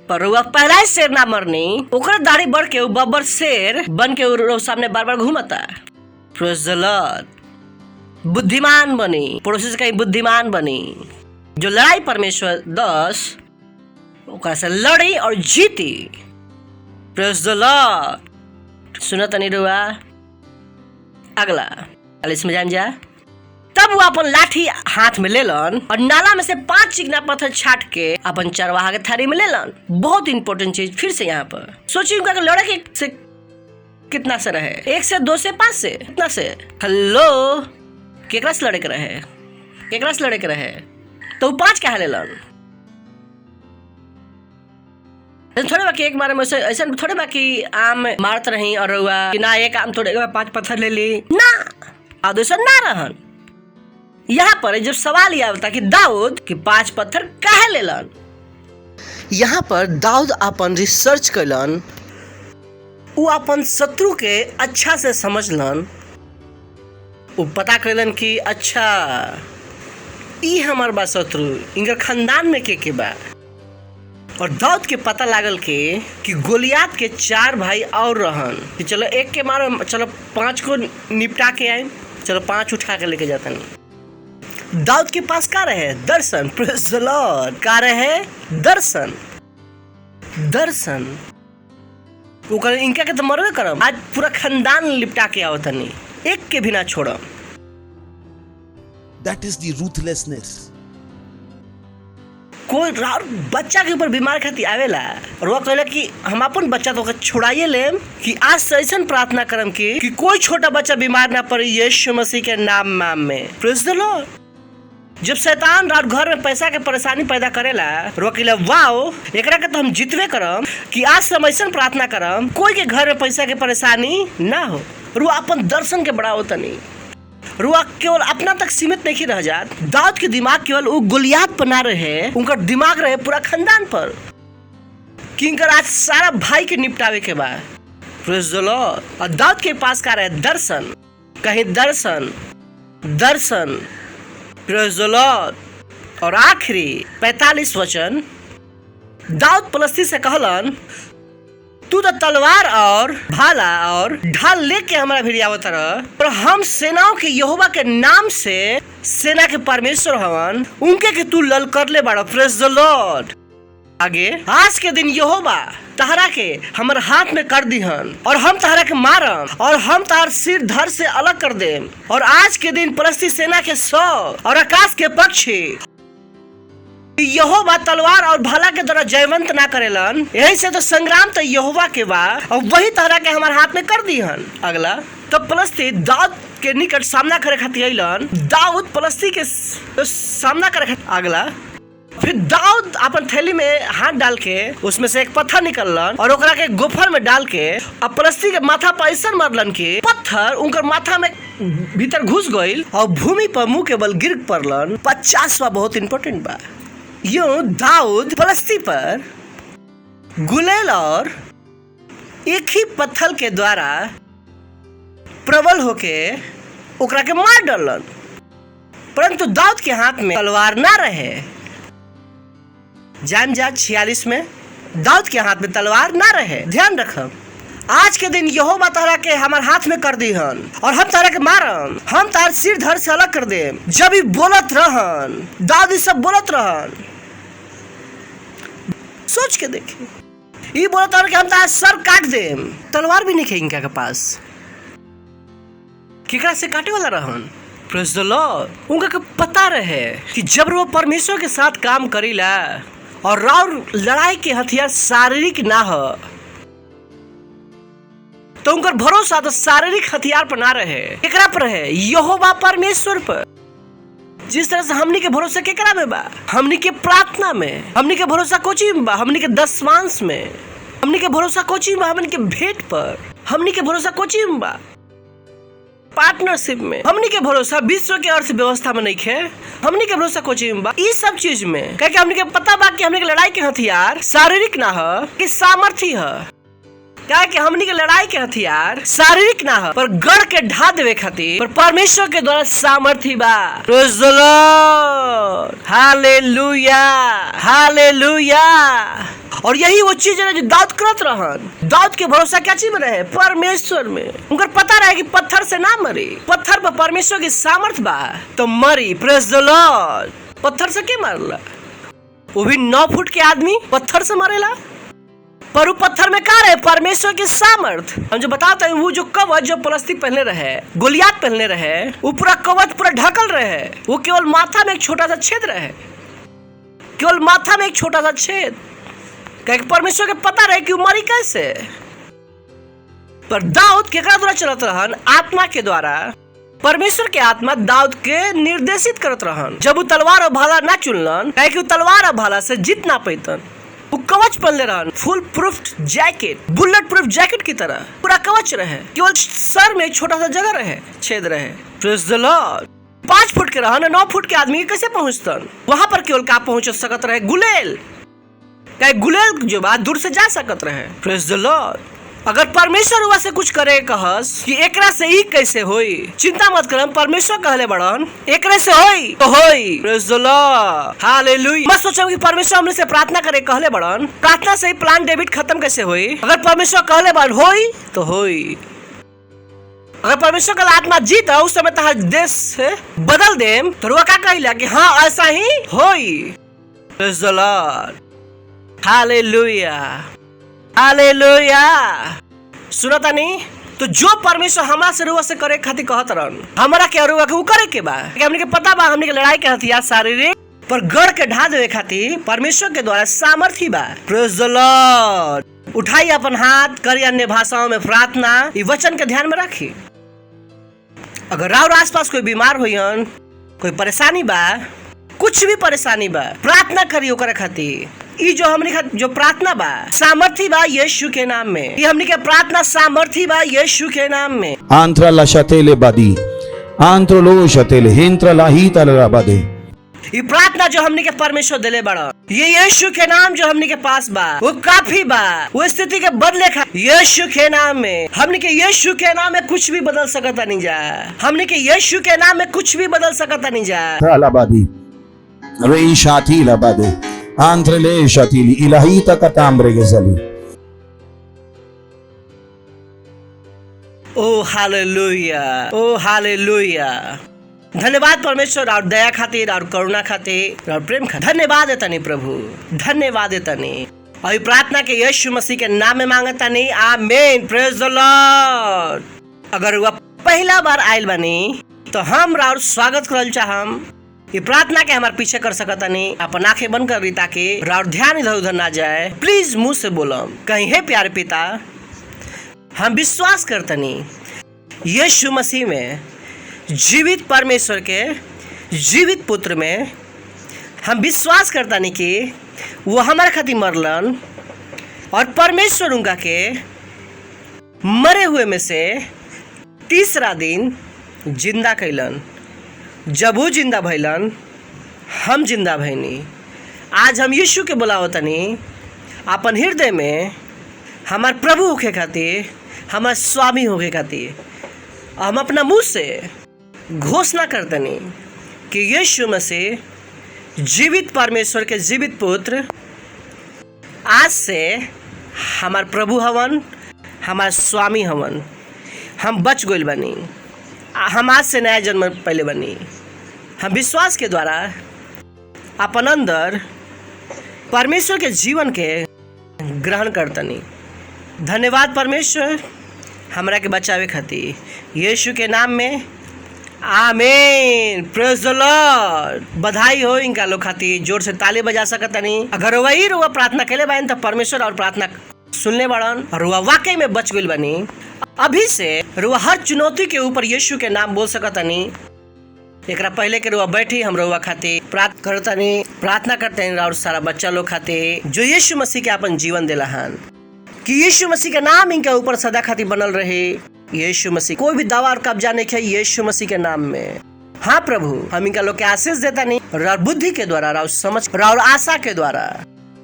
पर वो पहला ही शेर ना मरनी, ओकर दाढ़ी बढ़ के वो बब्बर शेर बन के वो सामने बार बार घूमता। Praise the Lord. बुद्धिमान बनी, पड़ोसी से कहीं बुद्धिमान बनी। जो लड़ाई परमेश्वर 10 ओकरा से लड़ी और जीती। Praise the Lord. सुना तनी रुआ अगला इसमें जान जा तब वो अपन लाठी हाथ में लेलन और नाला में से 5 चिकना पत्थर छाट के अपन चरवाहा के थाली में लेलन। बहुत इंपॉर्टेंट चीज फिर से यहाँ पर सोचिए उनका लड़के से कितना से रहे, 1 से 2 से 5 से कितना से, हेलो केकरा से लड़े के रहे, केकरा से लड़े के रहे, तो 5 कहा लेलन। थोड़े बाकी एक बार में ऐसा थोड़े बाकी आम मारत रही और कि ना एक आम थोड़े 5 पत्थर ले ली ना, अब ऐसा ना रहन। यहाँ पर जब सवाल यह होता कि दाऊद कि 5 पत्थर काहे लेलन, यहाँ पर दाऊद अपन रिसर्च कैलन, वो अपन शत्रु के अच्छा से समझलन, वो पता कैलन कि अच्छा ई हमार बा शत्रु, इनका खानदान में के बा। और दाऊद के पता लागल कि गोलियात के 4 भाई और रहन कि चलो एक के मारो, चलो 5 को निपटा के आए, चलो 5 उठा के लेके जाते हैं। दाऊद के पास का रहे दर्शन, प्रेज़ द लॉर्ड, का रहे दर्शन, दर्शन। वो कह इनका के तो मरबे करम, आज पूरा खानदान लिपटा के आओ तनी, एक के भी ना छोड़म। That is the ruthlessness. कोई बच्चा के ऊपर बीमार खाती आवेला और वो कहला कि हम अपन बच्चा तो छुड़ाइए लेम कि आज से ऐसा प्रार्थना करम कि कोई छोटा बच्चा बीमार ना पड़े यीशु मसीह के नाम में। Praise the Lord. जब शैतान रात घर में पैसा के परेशानी पैदा करेला वो कहला वाओ एकरा के तो हम जितवे करम कि आज से हम ऐसा प्रार्थना करम कोई के घर में पैसा के परेशानी ना हो। और वो अपन दर्शन के बढ़ाओ तनी, रुआ केवल अपना तक सीमित नहीं रह जात। दाऊद के दिमाग केवल वो गोलियात पर ना रहे, उनका दिमाग रहे पूरा खानदान पर कि इनका आज सारा भाई के निपटावे के बाद। Praise the Lord. और दाऊद के पास का रहे दर्शन, कहीं दर्शन, दर्शन, प्रेज़ द लॉर्ड। और आखिरी 45 वचन, दाऊद पलस्ती से कहलन तू तो तलवार और भाला और ढाल लेके हमारा भिड़ी आवत रह, और हम सेनाओं के यहोवा के नाम से सेना के परमेश्वर हवन उनके के तू लल कर ले बाड़ा। Praise the Lord. आगे आज के दिन यहोवा तहरा के हमारे हाथ में कर दिहन और हम तहरा के मारम और हम तहर सिर धड़ से अलग कर देम। और आज के दिन फलस्ती सेना के 100 और आकाश के पक्षी यहोवा तलवार और भाला के द्वारा जयवंत ना करेलन, यही से तो संग्राम तो यहोवा के बा और वही तरह के हमारे हाथ में कर दिहन। अगला तब फलस्ती दाऊद के निकट सामना करे खातिर अइलन, दाऊद फलस्ती के सामना करे खातिर। अगला फिर दाऊद अपन थैली में हाथ डाल के उसमें से एक पत्थर निकलन और ओकरा के गोफर में डाल के अब फलस्ती के माथा पर ऐसा मारलन कि पत्थर उनकर माथा में भीतर घुस गइल और भूमि पर मुंह के बल गिर पड़लन। 50वां बहुत इंपॉर्टेंट बा। यूं दाऊद फलस्ती पर गुलेल और एक ही पत्थर के द्वारा प्रबल होके ओकरा के मार डालन, परंतु दाऊद के हाथ में तलवार ना रहे। जान जा 46 में दाऊद के हाथ में तलवार ना रहे। ध्यान रखम आज के दिन यहोवा तहरा के हमारे हाथ में कर दीहन और हम तहरा के मारम, हम तार सिर धड़ से अलग कर देम। जब ही बोलत रहन दाऊद सब बोलत रहन, सोच के देखिए, ये बोलत रहन कि हम तार सर काट देम। तलवार भी नहीं है इनका के पास, केकरा से काटे वाला रहन। Praise the Lord. उनका के पता रहे कि जब वो परमेश्वर के साथ काम करीला और राउर लड़ाई के हथियार शारीरिक ना हो तो उनका भरोसा तो शारीरिक हथियार पर ना रहे, केकरा पर रहे? यहोवा परमेश्वर पर। जिस तरह से हमनी के भरोसा केकरा में बा? हमनी के प्रार्थना में। हमनी के भरोसा कोची में बा? हमनी के दशमांश में। हमनी के भरोसा कोची में बा? हमनी के भेंट पर। हमनी के भरोसा कोची में बा? पार्टनरशिप में। हमनी के भरोसा विश्व के अर्थव्यवस्था में नहीं है, हमनी के भरोसा कोची में बा? इस सब चीज में क्या हमनी के पता बा कि हमनी के लड़ाई के हथियार शारीरिक ना हो कि सामर्थ्य है? क्या कि हमनी के लड़ाई के हथियार शारीरिक ना हो पर गढ़ के ढा देवे खातिर पर परमेश्वर के द्वारा सामर्थ्य बा। Praise the lord. Hallelujah, hallelujah. और यही वो चीज है जो दाऊद करत रहन। दाऊद के भरोसा क्या चीज में रहे? परमेश्वर में। उनका पता रहे कि पत्थर से ना मरी, पत्थर पर परमेश्वर की सामर्थ बा तो मरी। Praise the Lord. पत्थर से के मारला? वो भी 9 फुट के आदमी पत्थर से मरेला? पर उ पत्थर में का रहे? परमेश्वर की सामर्थ। हम जो बताते हैं वो जो कवच जो प्लास्टिक पहने रहे, गोलियात पहने रहे, वो पूरा कवच पूरा ढकल रहे, वो केवल माथा में एक छोटा सा छेद रहे, केवल माथा में एक छोटा सा छेद। क्या परमेश्वर के पता रहे कि वो मरी कैसे? पर दाऊद केकरा द्वारा चलत रहन? आत्मा के द्वारा। परमेश्वर के आत्मा दाऊद के निर्देशित करत रहन। जब वो तलवार और भाला ना चुनलन, काहे कि तलवार और भाला से जीत ना पैतन, वो कवच पहनले रहन, full proof jacket, bullet proof jacket की तरह पूरा कवच रहे, केवल सर में एक छोटा सा जगह रहे, छेद रहे। Praise the Lord. 5 फुट के रहन, 9 फुट के आदमी कैसे पहुंचतन? वहां पर केवल का पहुंच सकत रहे? गुलेल। क्या गुलेल जो बात दूर से जा सकत रहे? Praise the Lord. अगर परमेश्वर हुआ से कुछ करे कहस कि एकरा से ही कैसे होई, चिंता मत करम, परमेश्वर कहले बड़न एकरे से होई तो होई। Praise the lord, hallelujah. मत सोचो कि परमेश्वर हमने से प्रार्थना करे कहले बड़न, प्रार्थना से ही प्लान डेबिट खत्म कैसे होई? अगर परमेश्वर कहले बड़न होई तो होई। अगर परमेश्वर का आत्मा जीता उस समय तहार देश से बदल देम तो रुआ का कहिला कि हाँ ऐसा ही होई। Praise the lord, hallelujah, hallelujah. सुनता नहीं? तो जो परमेश्वर हमारा से रुआ से करे खातिर कहत रहन, हमारा के रुआ के उ करे के बा। हमने के पता बा हमने के लड़ाई के हथियार शारीरिक पर गढ़ के ढा देवे खातिर परमेश्वर के द्वारा सामर्थ्य बा। Praise the Lord. उठाई अपन हाथ, करी अन्य भाषाओं में प्रार्थना, ये वचन के ध्यान में रखी। अगर राउर आसपास कोई बीमार होयन, कोई परेशानी बा, कुछ भी परेशानी बा, प्रार्थना करी ओकरा खातिर। ई जो हमने जो प्रार्थना बा सामर्थ्य बा यीशु के नाम में। ये हमने के प्रार्थना सामर्थ्य बा यीशु के नाम में। आंत्रा लशतेले बदी आंत्रो लो शतेले हेंत्रा लाही तलरा बदे। ये प्रार्थना जो हमने के परमेश्वर दिले बड़ा, ये यीशु के नाम जो हमने के पास बा वो काफी बा, वो स्थिति के बदले खा यीशु के नाम में। हमने के यीशु के नाम में कुछ भी बदल सकता नहीं जा। हमने के यीशु के नाम में कुछ भी बदल सकता नहीं जा। लाबादी रे शाती लाबादे आंत्रले शातीली इलाही तकताम्रे गजली। ओ हालेलुया, ओ हालेलुया। धन्यवाद परमेश्वर और दया खातिर और करुणा खातिर और प्रेम खातिर धन्यवाद देता नहीं प्रभु, धन्यवाद देता नहीं। और प्रार्थना के यीशु मसीह के नाम में मांगता नहीं, आमीन। Praise the Lord. अगर वह पहला बार आयल बनी तो हम राउर स्वागत करल चाहम। ये प्रार्थना के हमारे पीछे कर सकता नहीं, अपन आंखें बंद कर दी ताकि राउर ध्यान इधर उधर ना जाए। प्लीज मुंह से बोलम कहीं, हे प्यारे पिता, हम विश्वास करतनी यीशु मसीह में जीवित परमेश्वर के जीवित पुत्र में हम विश्वास करता नहीं कि वो हमारे खातिर मरलन और परमेश्वर उनका के मरे हुए में से तीसरा दिन जिंदा कैलन। जब वो जिंदा भैलन हम जिंदा भैनी। आज हम यीशु के बुलावतनी अपन हृदय में हमार प्रभु होके खातिर, हमार स्वामी होके खातिर हम अपना मुंह से घोषणा करतनी कि यीशु मसीह जीवित परमेश्वर के जीवित पुत्र आज से हमार प्रभु हवन, हमार स्वामी हवन। हम बच गइल बनी, हम आज से नया जन्म पहले बनी। हम विश्वास के द्वारा अपन अंदर परमेश्वर के जीवन के ग्रहण करतनी। धन्यवाद परमेश्वर हमरा के बचावे खातिर यीशु के नाम में, आमीन। Praise the Lord. बधाई हो इनका लोग खातिर, जोर से ताली बजा सकतनी। अगर वही रुआ प्रार्थना केले बाइन तो परमेश्वर और प्रार्थना सुनले बड़न और रुआ वाकई में बच गइल बनी। अभी से रुआ हर चुनौती के ऊपर यीशु के नाम बोल सकतनी। एकरा पहले के रुआ बैठी हम रुआ खातिर प्रार्थना करते हैं और सारा बच्चा लोग खातिर जो यीशु मसीह के अपन जीवन दिला हन, कि यीशु मसीह का नाम इनके ऊपर सदा खातिर बनल रहे। यीशु मसीह कोई भी दावा और कब्जा नहीं है यीशु मसीह के नाम में। हाँ प्रभु, हम इनका लोग के आशीष देता नहीं, राउर बुद्धि के द्वारा, राउर समझ, राउर आशा के द्वारा,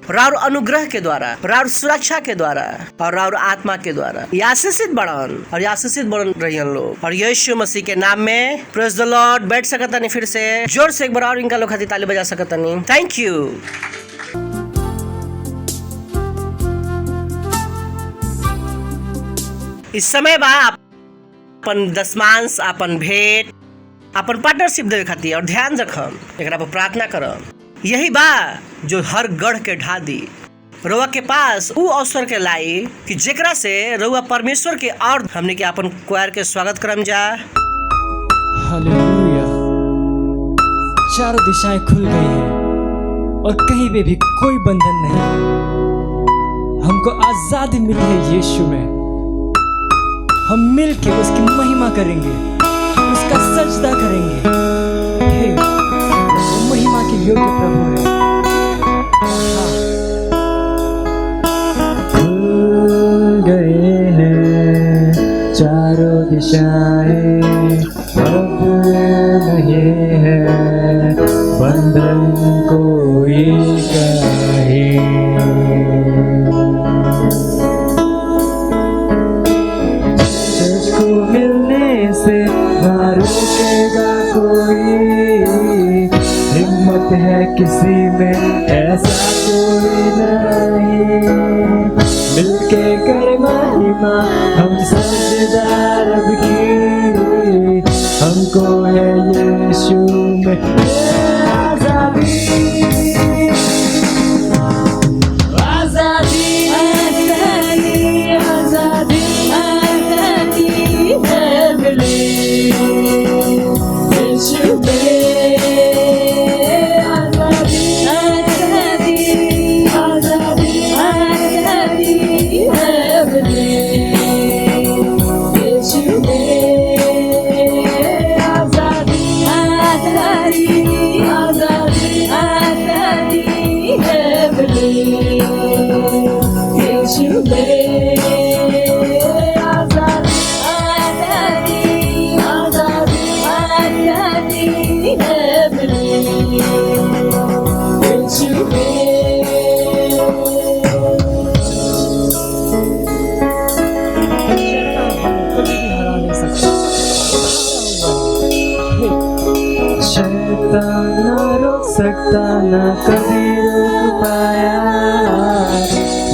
राउर अनुग्रह के द्वारा, राउर सुरक्षा के द्वारा और राउर आत्मा के द्वारा ये आशीषित बढ़न और ये आशीषित बढ़ रही लोग और यीशु मसीह के नाम में। Praise the Lord. बैठ सकता नहीं, फिर से जोर से एक बार और इनका लोग खातिर ताली बजा सकता नहीं। Thank you. इस समय बा अपन दशमांश, अपन भेंट, अपन पार्टनरशिप देवे खातिर और ध्यान रखम, एकरा पर प्रार्थना करम। यही बा जो हर गढ़ के ढा दी, रउआ के पास उ अवसर के लाई कि जेकरा से रउआ परमेश्वर के और हमने के अपन क्वायर के स्वागत करम जा। हालेलुया। चारों दिशाएं खुल गई हैं और कहीं पे भी कोई बंधन नहीं। हमको आजादी मिली है यीशु में। हम मिलके उसकी महिमा करेंगे, उसका सजदा करेंगे। हे, वो महिमा के योग्य प्रभु है। खुल गए हैं चारों दिशाएं, अब नहीं है बंधन कोई कहे। तुझको मिलने से ना रुकेगा कोई, हिम्मत है किसी में ऐसा कोई नहीं। मिलके कर महिमा हम सजदार अब की, हमको है यीशु में आजादी। आजादी आजादी आजादी आजादी है मिली यीशु में। आजादी आजादी आजादी आजादी है मिली यीशु में। आजादी आजादी आजादी आजादी है मिली यीशु में। आजादी आजादी आजादी आजादी है मिली यीशु में। शैतान ना रोक सकता, ना कभी रोक पाया।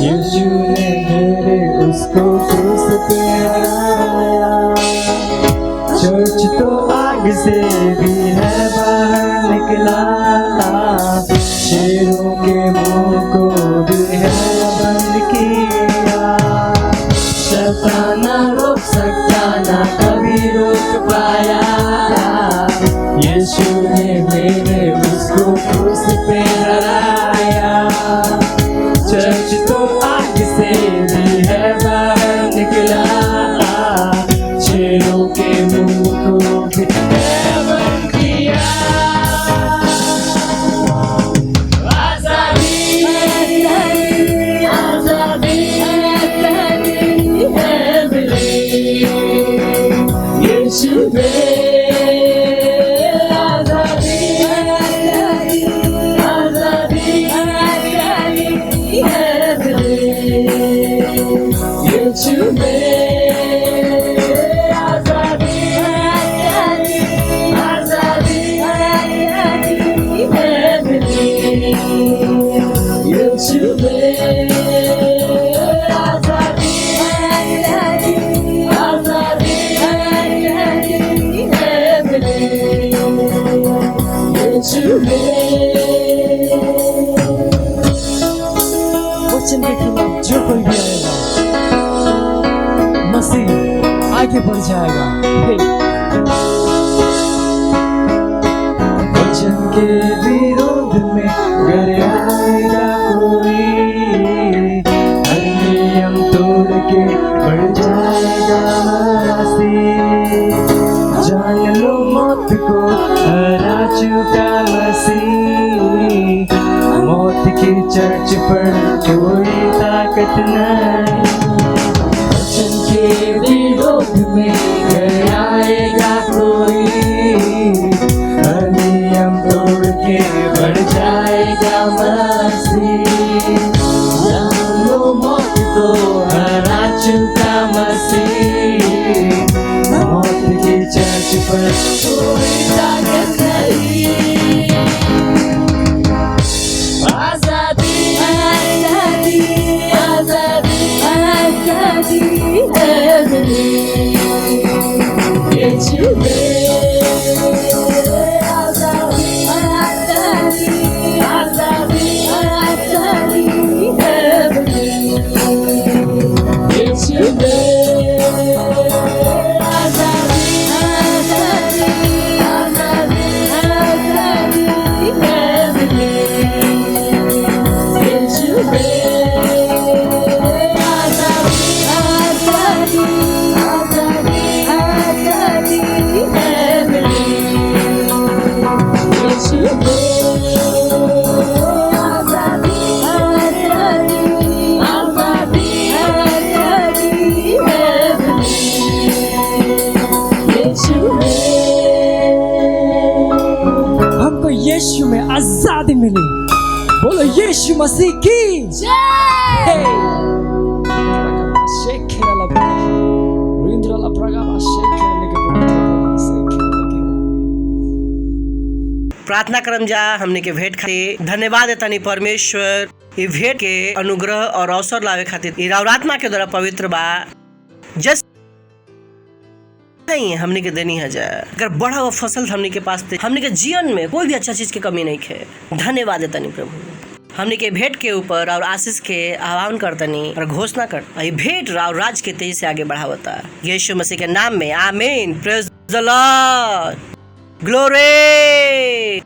यीशु ने मेरे उसको क्रूस पे हराया। चर्च तो आग से भी है बाहर निकला, शेरों के मुंह को भी है बंद किया। शैतान ना रोक सकता, ना कभी रोक पाया। यीशु ने मेरे उसको क्रूस पे हराया। चर्च तो आग से भी है बाहर निकला, शेरों के मुंह को भी है बंद किया। आजादी आजादी आजादी है मिली यीशु में। यीशु में आजादी आजादी आजादी आजादी है मिली यीशु में। आजादी आजादी आजादी आजादी है मिली यीशु में। वचन के खिलाफ जो कोई भी आएगा, मसीह आगे बढ़ जाएगा। वचन के विरोध में घर आएगा कोई, हर नियम तोड़ के बढ़ जाएगा मसीह। जान लो मौत को हरा चुका मसीह, मौत की चर्च पर कोई ताकत नहीं। वचन के विरोध में घर आएगा कोई, हर नियम तोड़ के बढ़ जाएगा मसीह। जान लो मौत को हरा चुका मसीह, मौत की चर्च पर कोई ताकत नहीं। आजादी आजादी आजादी आजादी है मिली यीशु में। आजादी आजादी आजादी आजादी है यीशु मसीह की जय। प्रार्थना करम जा हमने के भेंट खातिर धन्यवाद देतानी परमेश्वर। ये भेंट के अनुग्रह और अवसर लावे खातिर ये आत्मा के द्वारा पवित्र बा जस नहीं हमने के देनी है जा। अगर बड़ा हुआ फसल हमने के पास थे, हमने के जीवन में कोई भी अच्छा चीज की कमी नहीं है। धन्यवाद देतानी प्रभु। हमने के भेंट के ऊपर और आशीष के आह्वान करतनी और घोषणा कर ये भेंट और राज के तेजी से आगे बढ़ावता यीशु मसीह के नाम में आमीन। Praise the Lord, glory.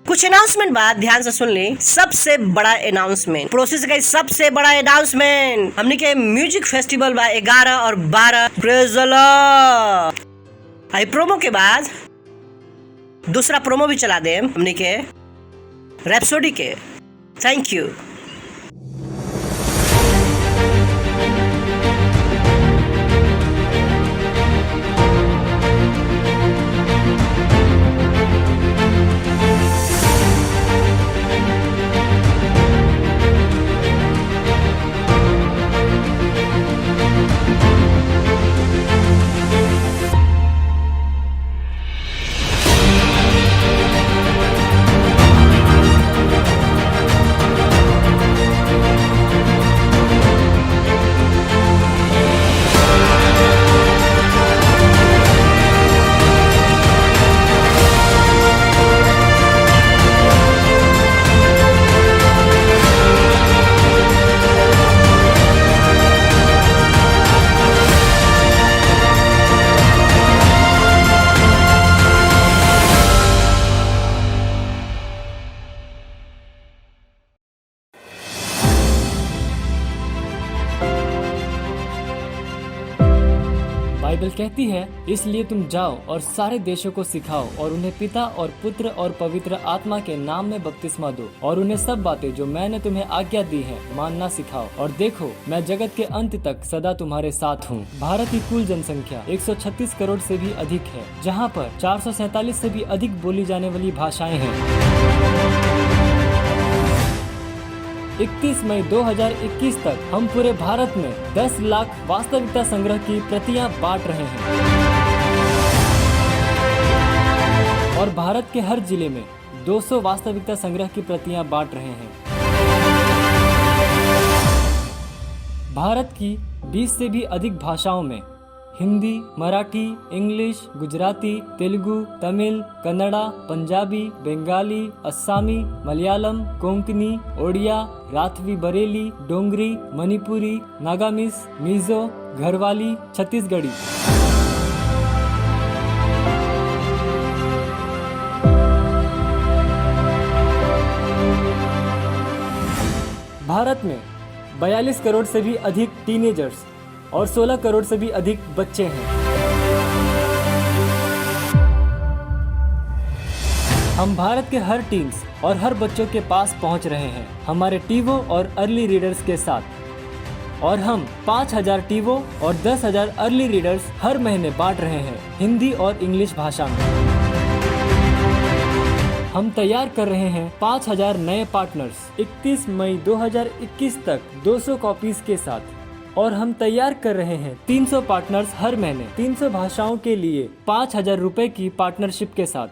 कुछ अनाउंसमेंट बात ध्यान से सुन ली। सबसे बड़ा अनाउंसमेंट प्रोसेस का सबसे बड़ा अनाउंसमेंट हमने के म्यूजिक फेस्टिवल बा 11 और 12। Praise the Lord. I promo के बाद दूसरा प्रोमो भी चला दे हमने के रैप्सोडी के। Thank you. बाइबल कहती है, इसलिए तुम जाओ और सारे देशों को सिखाओ और उन्हें पिता और पुत्र और पवित्र आत्मा के नाम में बपतिस्मा दो और उन्हें सब बातें जो मैंने तुम्हें आज्ञा दी है मानना सिखाओ। और देखो, मैं जगत के अंत तक सदा तुम्हारे साथ हूँ। भारत की कुल जनसंख्या 136 करोड़ से भी अधिक है, जहाँ पर 447 से भी अधिक बोली जाने वाली भाषाएं हैं। 31 मई 2021 तक हम पूरे भारत में 10 लाख वास्तविकता संग्रह की प्रतियां बांट रहे हैं और भारत के हर जिले में 200 वास्तविकता संग्रह की प्रतियां बांट रहे हैं। भारत की 20 से भी अधिक भाषाओं में हिंदी, मराठी, इंग्लिश, गुजराती, तेलुगु, तमिल, कन्नड़ा, पंजाबी, बंगाली, अस्सामी, मलयालम, कोंकणी, ओडिया, राठवी बरेली, डोंगरी, मणिपुरी, नागामीज, मिजो, घरवाली, छत्तीसगढ़ी। भारत में 42 करोड़ से भी अधिक टीनेजर्स और 16 करोड़ से भी अधिक बच्चे हैं। हम भारत के हर टीम्स और हर बच्चों के पास पहुंच रहे हैं हमारे टीवो और अर्ली रीडर्स के साथ। और हम 5000 टीवो और 10,000 अर्ली रीडर्स हर महीने बांट रहे हैं हिंदी और इंग्लिश भाषा में। हम तैयार कर रहे हैं 5000 नए पार्टनर्स 31 मई 2021 तक 200 कॉपीज के साथ। और हम तैयार कर रहे हैं 300 पार्टनर्स हर महीने 300 भाषाओं के लिए 5000 रुपए की पार्टनरशिप के साथ।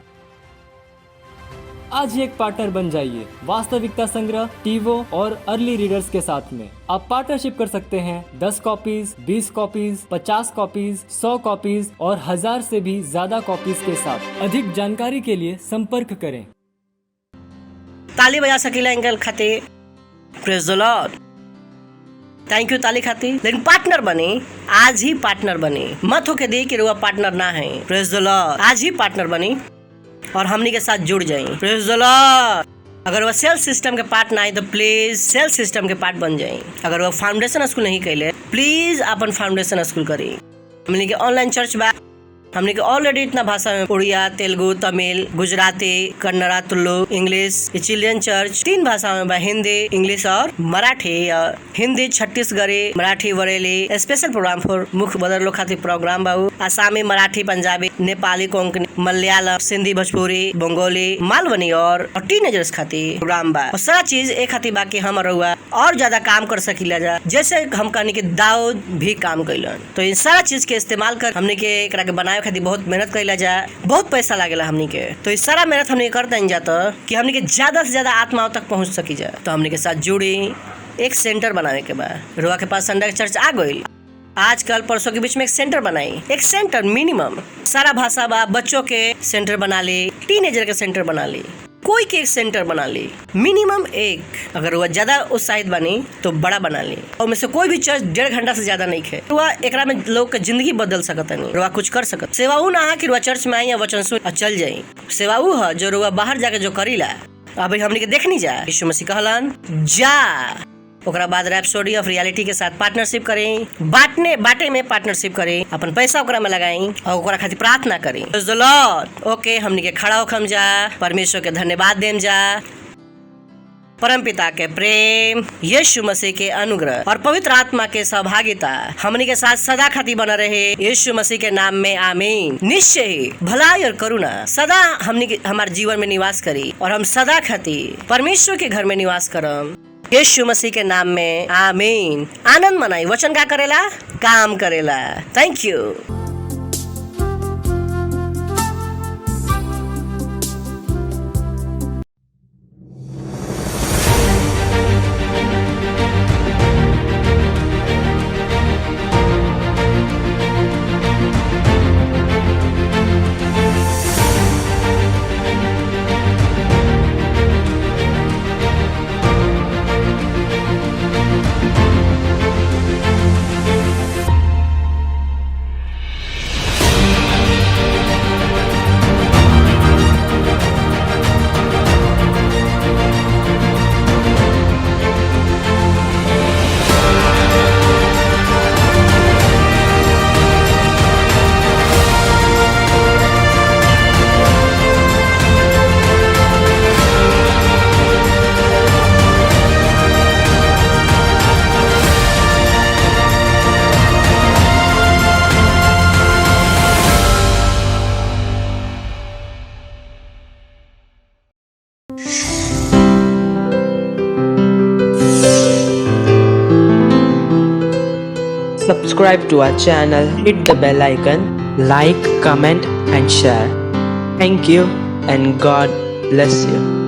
आज ही एक पार्टनर बन जाइए वास्तविकता संग्रह, टीवो और अर्ली रीडर्स के साथ में। आप पार्टनरशिप कर सकते हैं 10 कॉपीज, 20 कॉपीज, 50 कॉपीज, 100 कॉपीज और 1000 से भी ज्यादा कॉपीज के साथ। अधिक जानकारी के लिए संपर्क करें। ताली बजा सकीला एंगल खाते। Praise the Lord. Thank you ताली खाती। लेकिन पार्टनर बने, आज ही पार्टनर बने। मत होके दे कि रुआ पार्टनर ना है। Praise the Lord. आज ही पार्टनर बनी और हमनी के साथ जुड़ जाए। Praise the Lord. अगर वह सेल्फ सिस्टम के पार्ट ना है तो प्लीज सेल्फ सिस्टम के पार्ट बन जाए। अगर वह फाउंडेशन स्कूल नहीं कैले प्लीज अपन फाउंडेशन स्कूल करी। हमनी के ऑनलाइन चर्च बा हमने के ऑलरेडी इतना भाषा में Odia, Telugu, Tamil, Gujarati, Kannada, Tulu, English, children church 3 भाषा में बा, हिंदी, इंग्लिश और Marathi. Hindi, Chhattisgarhi, Marathi, Bareilly special programme for मुख्य बदर लोग खातिर प्रोग्राम बा। आसामी, मराठी, पंजाबी, नेपाली, कोंकणी, मलयालम, सिंधी, भोजपुरी, बंगाली, मालवनी और टीनेजर्स खातिर प्रोग्राम बा। और सारा चीज एक खातिर बाकी हम रहुआ और ज्यादा काम कर सकीला जा, जैसे हम कहनी के दाऊद भी काम कैलन। तो इन सारा चीज के इस्तेमाल कर हमने के एकरा के बनाए खातिर बहुत मेहनत कैला जा, बहुत पैसा लागेला हमने के। तो इस सारा मेहनत हमने करते हैं जाता कि हमने के ज्यादा से ज्यादा आत्माओं तक पहुंच सकी जा। तो हमने के साथ जुड़ी एक सेंटर बनाने के बाद रुआ के पास संडे चर्च आ गई। आजकल परसों के बीच में एक सेंटर बनाई, एक सेंटर मिनिमम सारा भाषा बा, बच्चों के सेंटर बना ली, टीनेजर के सेंटर बना ली, कोई के एक सेंटर बना ली, मिनिमम एक। अगर वह ज्यादा उत्साहित बनी तो बड़ा बना ली। और में से कोई भी चर्च 1.5 घंटा से ज्यादा नहीं खे, वह एकरा में लोग के जिंदगी बदल सकता नहीं, रुआ कुछ कर सकत। सेवा ऊ ना कि रुआ चर्च में आई या वचन सुन और चल जाई। सेवा ऊ है जो रुआ बाहर जाके जो करीला। अभी हमने के देखनी जा, यीशु मसीह कहलन जा, ओकरा बाद रैप्सोडी ऑफ रियलिटी के साथ पार्टनरशिप करें, बाटे में पार्टनरशिप करें, अपन पैसा ओकरा में लगाई और ओकरा खातिर प्रार्थना करें। Praise the lord. ओके, हमनी के खड़ा होखम जा, परमेश्वर के धन्यवाद देम जा। परमपिता के प्रेम, यीशु मसीह के अनुग्रह और पवित्र आत्मा के सहभागिता हमनी के साथ सदा खातिर बना रहे, यीशु मसीह के नाम में आमीन। निश्चय ही भलाई और करुणा सदा हमनी के हमारे जीवन में निवास करी और हम सदा खातिर परमेश्वर के घर में निवास करम, यीशु मसीह के नाम में आमीन। आनंद मनाई, वचन का करेला, काम करेला। Thank you. Subscribe to our channel, hit the bell icon, like, comment and share. Thank you and God bless you.